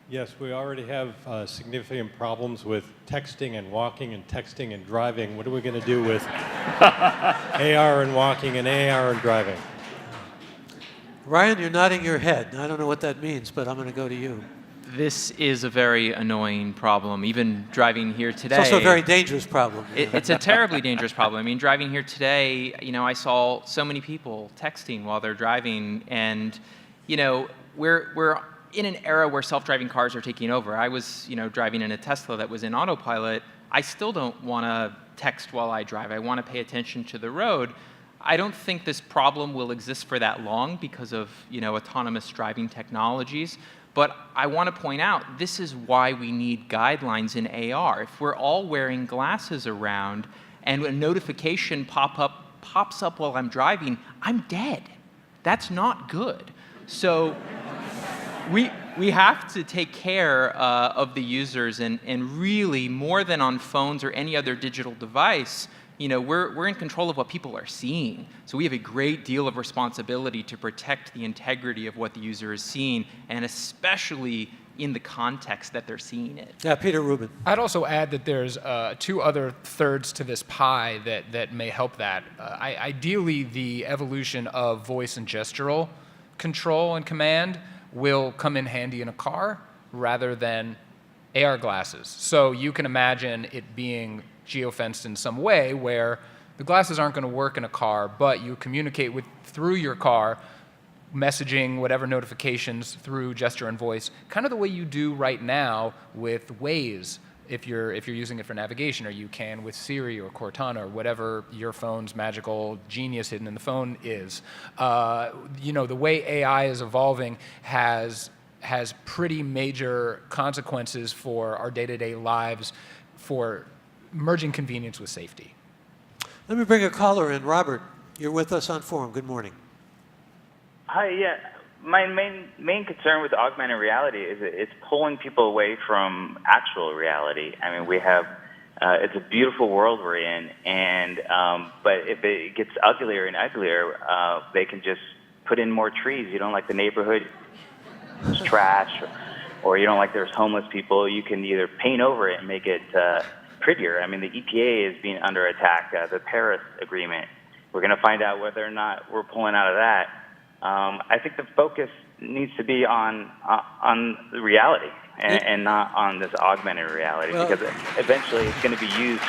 Yes, we already have significant problems with texting and walking and texting and driving. What are we going to do with AR and walking and AR and driving? Ryan, you're nodding your head. I don't know what that means, but I'm going to go to you. This is a very annoying problem. Even driving here today. It's also a very dangerous problem. It's a terribly dangerous problem. I mean, driving here today, I saw so many people texting while they're driving, and we're in an era where self-driving cars are taking over. I was, driving in a Tesla that was in autopilot. I still don't want to text while I drive. I want to pay attention to the road. I don't think this problem will exist for that long because of, autonomous driving technologies. But I want to point out, this is why we need guidelines in AR. If we're all wearing glasses around and a notification pops up while I'm driving, I'm dead. That's not good. So we have to take care of the users and really, more than on phones or any other digital device, we're in control of what people are seeing. So we have a great deal of responsibility to protect the integrity of what the user is seeing, and especially in the context that they're seeing it. Yeah, Peter Rubin. I'd also add that there's two other thirds to this pie that may help that. Ideally, the evolution of voice and gestural control and command will come in handy in a car rather than AR glasses. So you can imagine it being geofenced in some way where the glasses aren't going to work in a car, but you communicate through your car, messaging, whatever notifications through gesture and voice, kind of the way you do right now with Waze if you're using it for navigation, or you can with Siri or Cortana or whatever your phone's magical genius hidden in the phone is. The way AI is evolving has pretty major consequences for our day-to-day lives for merging convenience with safety. Let me bring a caller in. Robert, you're with us on Forum. Good morning. Hi, yeah. My main concern with augmented reality is that it's pulling people away from actual reality. I mean, we have, it's a beautiful world we're in, and but if it gets uglier and uglier, they can just put in more trees. You don't like the neighborhood, it's trash, or you don't like there's homeless people, you can either paint over it and make it prettier. I mean, the EPA is being under attack, the Paris Agreement. We're going to find out whether or not we're pulling out of that. I think the focus needs to be on the reality and not on this augmented reality, because eventually it's going to be used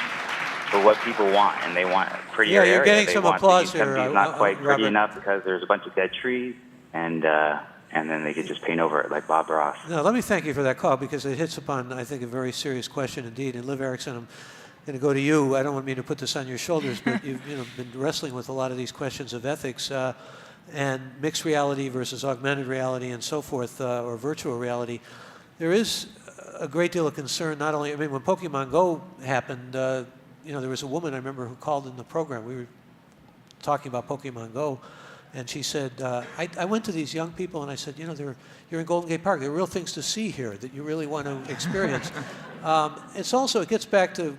for what people want, and they want a prettier area. Yeah, you're getting they some want applause the here, not quite pretty Robert. enough because there's a bunch of dead trees, and then they could just paint over it like Bob Ross. No, let me thank you for that call, because it hits upon, I think, a very serious question indeed. And Liv Erickson, I'm going to go to you. I don't mean to put this on your shoulders, but you've been wrestling with a lot of these questions of ethics and mixed reality versus augmented reality and so forth, or virtual reality. There is a great deal of concern, not only, I mean, when Pokemon Go happened, there was a woman I remember who called in the program. We were talking about Pokemon Go, and she said, I went to these young people and I said, you're in Golden Gate Park. There are real things to see here that you really want to experience. It gets back to,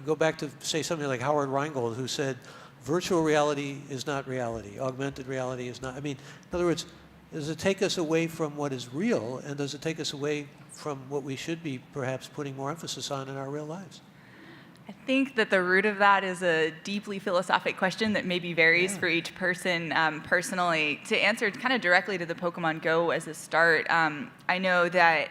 go back to say something like Howard Rheingold, who said, virtual reality is not reality. Augmented reality is not. I mean, in other words, does it take us away from what is real, and does it take us away from what we should be perhaps putting more emphasis on in our real lives? I think that the root of that is a deeply philosophic question that maybe varies for each person personally. To answer kind of directly to the Pokemon Go as a start, I know that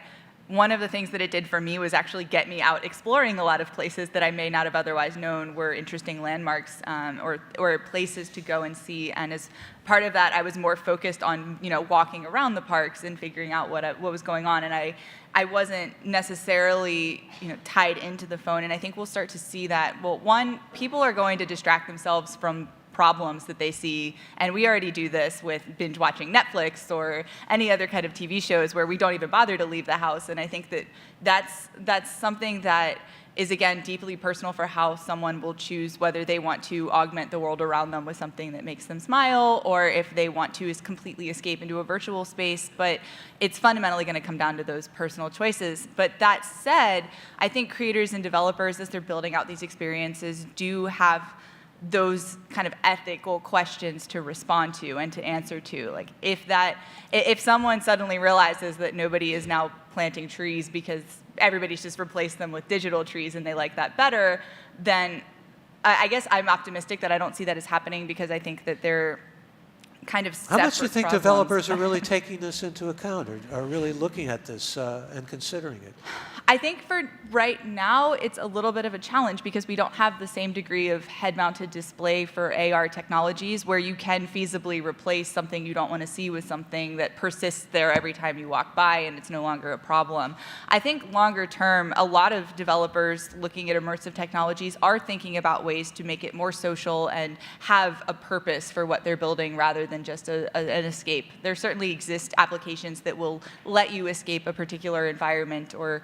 one of the things that it did for me was actually get me out exploring a lot of places that I may not have otherwise known were interesting landmarks or places to go and see. And as part of that, I was more focused on walking around the parks and figuring out what was going on. And I wasn't necessarily tied into the phone. And I think we'll start to see that. Well, one, people are going to distract themselves from problems that they see, and we already do this with binge watching Netflix or any other kind of TV shows where we don't even bother to leave the house. And I think that that's something that is, again, deeply personal for how someone will choose whether they want to augment the world around them with something that makes them smile, or if they want to completely escape into a virtual space. But it's fundamentally going to come down to those personal choices. But that said, I think creators and developers, as they're building out these experiences, do have those kind of ethical questions to respond to and to answer to. Like if someone suddenly realizes that nobody is now planting trees because everybody's just replaced them with digital trees and they like that better, then I guess I'm optimistic that I don't see that as happening, because I think that they're kind of separate. How much do you think problems. developers are really taking this into account, or are really looking at this and considering it? I think for right now, it's a little bit of a challenge because we don't have the same degree of head-mounted display for AR technologies where you can feasibly replace something you don't want to see with something that persists there every time you walk by and it's no longer a problem. I think longer term, a lot of developers looking at immersive technologies are thinking about ways to make it more social and have a purpose for what they're building rather than just an escape. There certainly exist applications that will let you escape a particular environment or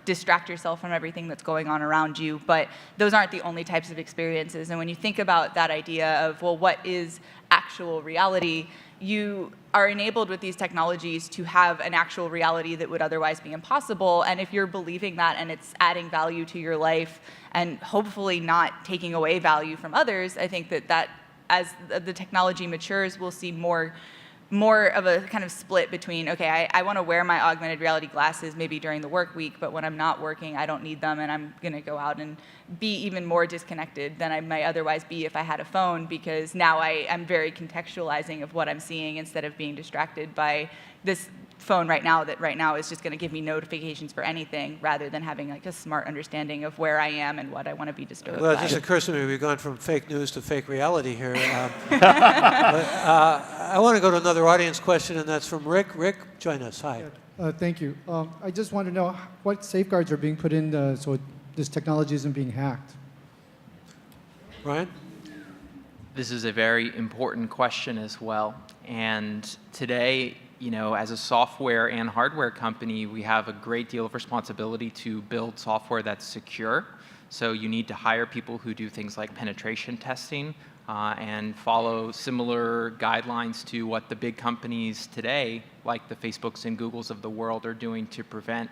distract yourself from everything that's going on around you, but those aren't the only types of experiences. And when you think about that idea of, well, what is actual reality, you are enabled with these technologies to have an actual reality that would otherwise be impossible. And if you're believing that and it's adding value to your life and hopefully not taking away value from others, I think that as the technology matures, we'll see more of a kind of split between, okay, I want to wear my augmented reality glasses maybe during the work week, but when I'm not working, I don't need them, and I'm going to go out and be even more disconnected than I might otherwise be if I had a phone, because now I'm very contextualizing of what I'm seeing instead of being distracted by this phone right now is just going to give me notifications for anything rather than having like a smart understanding of where I am and what I want to be disturbed Well, by. it just occurs to me we've gone from fake news to fake reality here. I want to go to another audience question, and that's from Rick. Rick, join us. Hi. Thank you. I just want to know what safeguards are being put in so this technology isn't being hacked. Ryan? This is a very important question as well. And today, as a software and hardware company, we have a great deal of responsibility to build software that's secure. So you need to hire people who do things like penetration testing and follow similar guidelines to what the big companies today, like the Facebooks and Googles of the world, are doing to prevent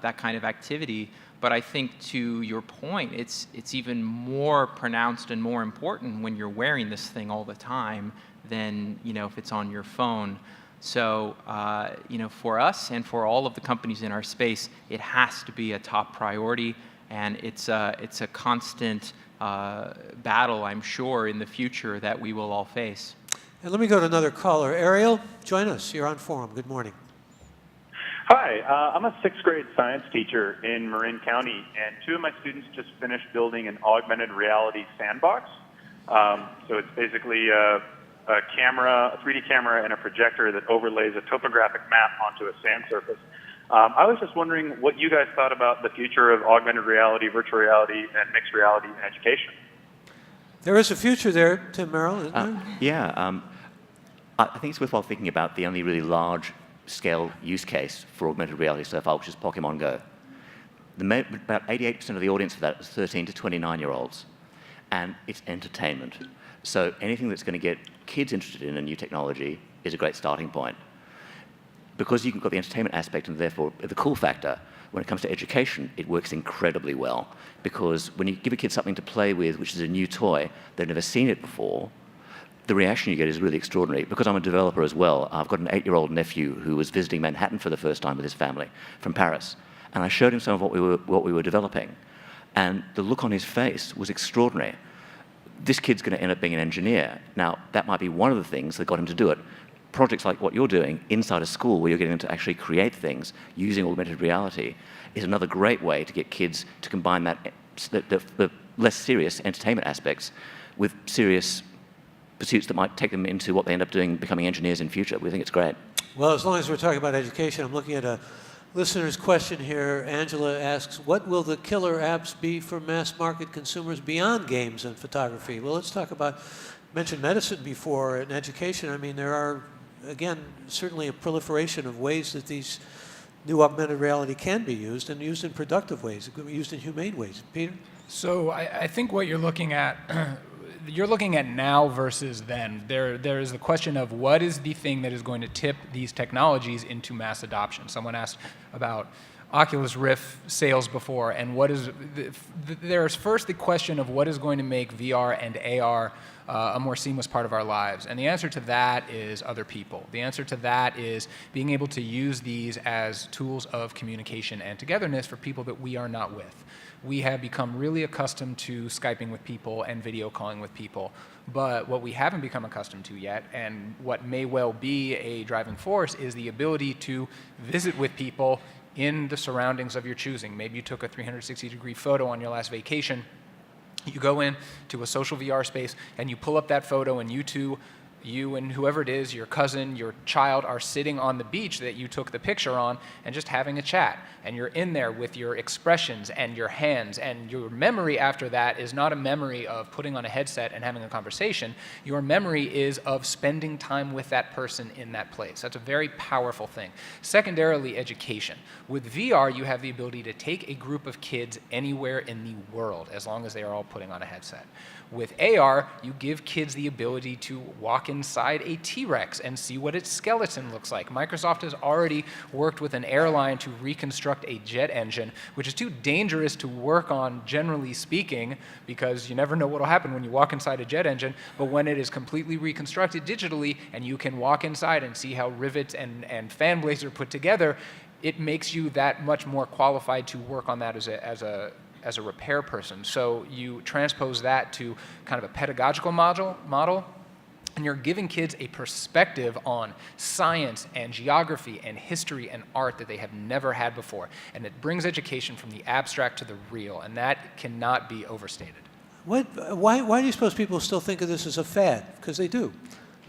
that kind of activity. But I think to your point, it's even more pronounced and more important when you're wearing this thing all the time than if it's on your phone. So, for us and for all of the companies in our space, it has to be a top priority, and it's a constant battle, I'm sure, in the future that we will all face. And let me go to another caller. Ariel, join us. You're on Forum. Good morning. Hi, I'm a sixth grade science teacher in Marin County, and two of my students just finished building an augmented reality sandbox. So it's basically a 3D camera and a projector that overlays a topographic map onto a sand surface. I was just wondering what you guys thought about the future of augmented reality, virtual reality, and mixed reality in education. There is a future there, Tim Merrill, isn't there? Yeah, I think it's worthwhile thinking about the only really large-scale use case for augmented reality so far, which is Pokemon Go. About 88% of the audience for that is 13 to 29-year-olds, and it's entertainment. So anything that's going to get kids interested in a new technology is a great starting point. Because you've got the entertainment aspect and therefore the cool factor, when it comes to education, it works incredibly well. Because when you give a kid something to play with, which is a new toy, they've never seen it before, the reaction you get is really extraordinary. Because I'm a developer as well, I've got an 8-year-old nephew who was visiting Manhattan for the first time with his family from Paris. And I showed him some of what we were developing. And the look on his face was extraordinary. This kid's going to end up being an engineer. Now, that might be one of the things that got him to do it. Projects like what you're doing inside a school, where you're getting them to actually create things using augmented reality, is another great way to get kids to combine the less serious entertainment aspects with serious pursuits that might take them into what they end up doing, becoming engineers in future. We think it's great. Well, as long as we're talking about education, I'm looking at a listener's question here. Angela asks, what will the killer apps be for mass market consumers beyond games and photography? Well, let's talk about, mentioned medicine before, and education. I mean, there are, again, certainly a proliferation of ways that these new augmented reality can be used, and used in productive ways, used in humane ways. Peter? So I think what you're looking at now versus then. There is the question of what is the thing that is going to tip these technologies into mass adoption. Someone asked about Oculus Rift sales before, and there's first the question of what is going to make VR and AR a more seamless part of our lives. And the answer to that is other people. The answer to that is being able to use these as tools of communication and togetherness for people that we are not with. We have become really accustomed to Skyping with people and video calling with people. But what we haven't become accustomed to yet, and what may well be a driving force, is the ability to visit with people in the surroundings of your choosing. Maybe you took a 360-degree photo on your last vacation. You go in to a social VR space and you pull up that photo, and you and whoever it is, your cousin, your child, are sitting on the beach that you took the picture on and just having a chat. And you're in there with your expressions and your hands, and your memory after that is not a memory of putting on a headset and having a conversation. Your memory is of spending time with that person in that place. That's a very powerful thing. Secondarily, education. With VR, you have the ability to take a group of kids anywhere in the world, as long as they are all putting on a headset. With AR, you give kids the ability to walk inside a T-Rex and see what its skeleton looks like. Microsoft has already worked with an airline to reconstruct a jet engine, which is too dangerous to work on, generally speaking, because you never know what will happen when you walk inside a jet engine. But when it is completely reconstructed digitally and you can walk inside and see how rivets and fan blades are put together, it makes you that much more qualified to work on that as a repair person. So you transpose that to kind of a pedagogical model, and you're giving kids a perspective on science and geography and history and art that they have never had before. And it brings education from the abstract to the real, and that cannot be overstated. Why do you suppose people still think of this as a fad? Because they do.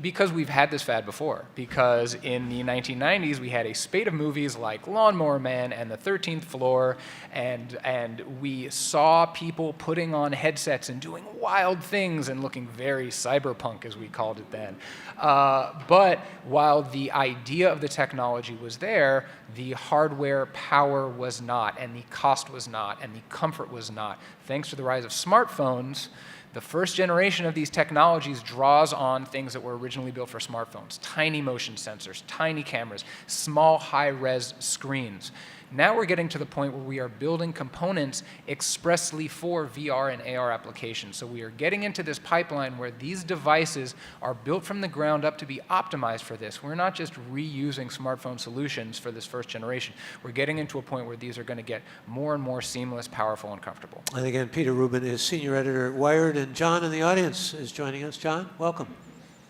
Because we've had this fad before. Because in the 1990s, we had a spate of movies like Lawnmower Man and The 13th Floor, and we saw people putting on headsets and doing wild things and looking very cyberpunk, as we called it then. But while the idea of the technology was there, the hardware power was not, and the cost was not, and the comfort was not. Thanks to the rise of smartphones, the first generation of these technologies draws on things that were originally built for smartphones: tiny motion sensors, tiny cameras, small high-res screens. Now we're getting to the point where we are building components expressly for VR and AR applications. So we are getting into this pipeline where these devices are built from the ground up to be optimized for this. We're not just reusing smartphone solutions for this first generation. We're getting into a point where these are going to get more and more seamless, powerful, and comfortable. And again, Peter Rubin is senior editor at Wired, and John in the audience is joining us. John, welcome.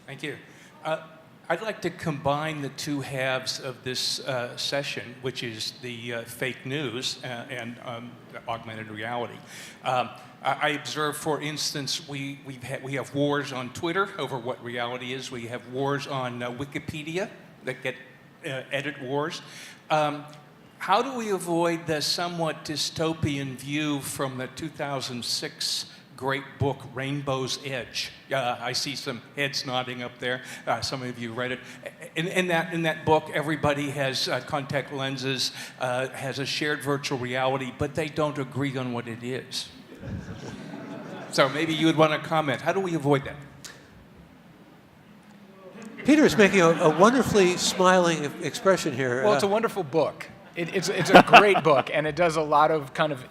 Thank you. I'd like to combine the two halves of this session, which is the fake news and augmented reality. I observe, for instance, we have wars on Twitter over what reality is. We have wars on Wikipedia that get edit wars. How do we avoid the somewhat dystopian view from the 2006 great book, Rainbow's Edge? I see some heads nodding up there. Some of you read it. In that book, everybody has contact lenses, has a shared virtual reality, but they don't agree on what it is. So maybe you would want to comment. How do we avoid that? Peter is making a wonderfully smiling expression here. Well, it's a wonderful book. It's a great book, and it does a lot of kind of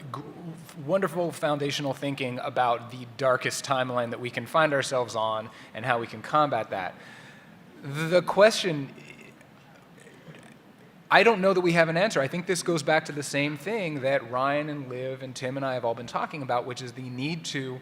wonderful foundational thinking about the darkest timeline that we can find ourselves on and how we can combat that. The question, I don't know that we have an answer. I think this goes back to the same thing that Ryan and Liv and Tim and I have all been talking about, which is the need to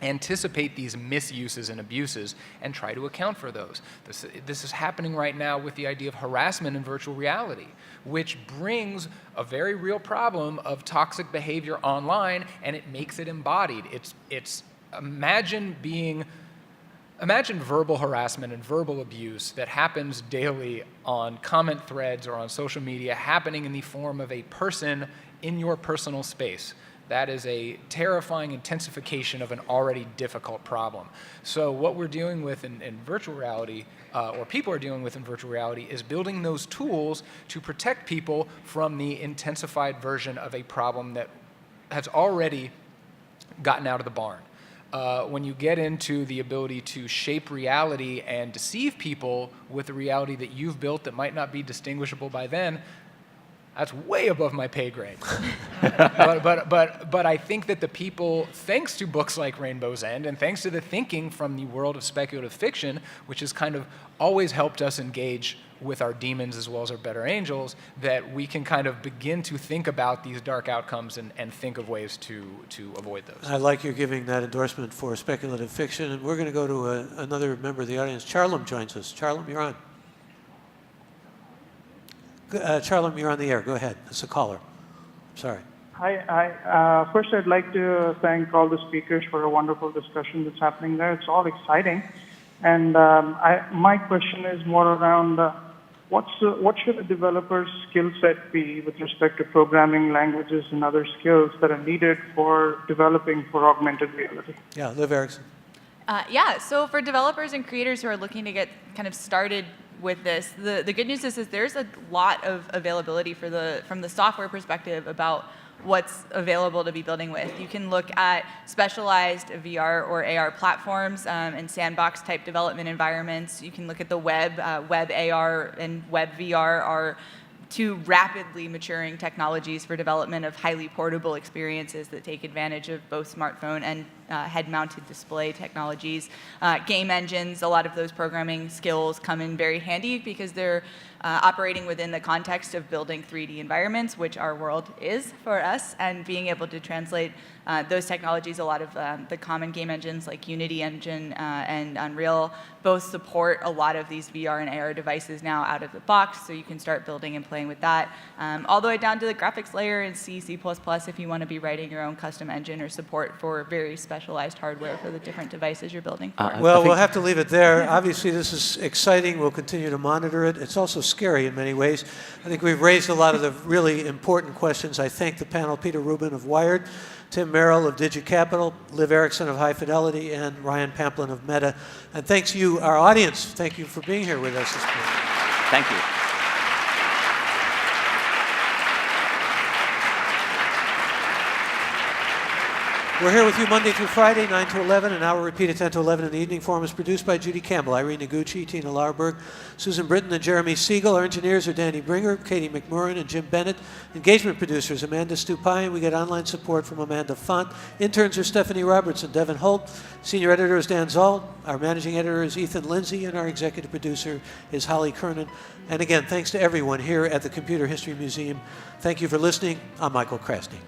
anticipate these misuses and abuses and try to account for those. This is happening right now with the idea of harassment in virtual reality, which brings a very real problem of toxic behavior online, and it makes it embodied. Imagine verbal harassment and verbal abuse that happens daily on comment threads or on social media happening in the form of a person in your personal space. That is a terrifying intensification of an already difficult problem. So what we're dealing with in virtual reality, or people are dealing with in virtual reality, is building those tools to protect people from the intensified version of a problem that has already gotten out of the barn. When you get into the ability to shape reality and deceive people with a reality that you've built that might not be distinguishable by then, that's way above my pay grade. but I think that the people, thanks to books like Rainbow's End and thanks to the thinking from the world of speculative fiction, which has kind of always helped us engage with our demons as well as our better angels, that we can kind of begin to think about these dark outcomes and think of ways to avoid those. I like your giving that endorsement for speculative fiction, and we're going to go to another member of the audience. Charlam joins us. Charlam, you're on. Charlam, you're on the air. Go ahead. It's a caller. Sorry. Hi. First, I'd like to thank all the speakers for a wonderful discussion that's happening there. It's all exciting. And my question is more around what should a developer's skill set be with respect to programming languages and other skills that are needed for developing for augmented reality? Yeah, Liv Erickson. So for developers and creators who are looking to get kind of started with this, the good news is there's a lot of availability from the software perspective about what's available to be building with. You can look at specialized VR or AR platforms and sandbox type development environments. You can look at the web. Web AR and web VR are two rapidly maturing technologies for development of highly portable experiences that take advantage of both smartphone and head-mounted display technologies. Game engines, a lot of those programming skills come in very handy because they're operating within the context of building 3D environments, which our world is for us, and being able to translate those technologies. A lot of the common game engines like Unity Engine and Unreal both support a lot of these VR and AR devices now out of the box, so you can start building and playing with that, all the way down to the graphics layer in C, C++ if you want to be writing your own custom engine or support for very specialized hardware for the different devices you're building for. Well, we'll have to leave it there. Obviously, this is exciting. We'll continue to monitor it. It's also scary in many ways. I think we've raised a lot of the really important questions. I thank the panel, Peter Rubin of Wired, Tim Merrill of DigiCapital, Liv Erickson of High Fidelity, and Ryan Pamplin of Meta. And thanks you, our audience. Thank you for being here with us this morning. Thank you. We're here with you Monday through Friday, 9 to 11, an hour repeated 10 to 11 in the evening. Forum is produced by Judy Campbell, Irene Noguchi, Tina Larberg, Susan Britton, and Jeremy Siegel. Our engineers are Danny Bringer, Katie McMurran, and Jim Bennett. Engagement producers, Amanda Stupai, and we get online support from Amanda Font. Interns are Stephanie Roberts and Devin Holt. Senior editor is Dan Zoll. Our managing editor is Ethan Lindsay, and our executive producer is Holly Kernan. And again, thanks to everyone here at the Computer History Museum. Thank you for listening. I'm Michael Krasny.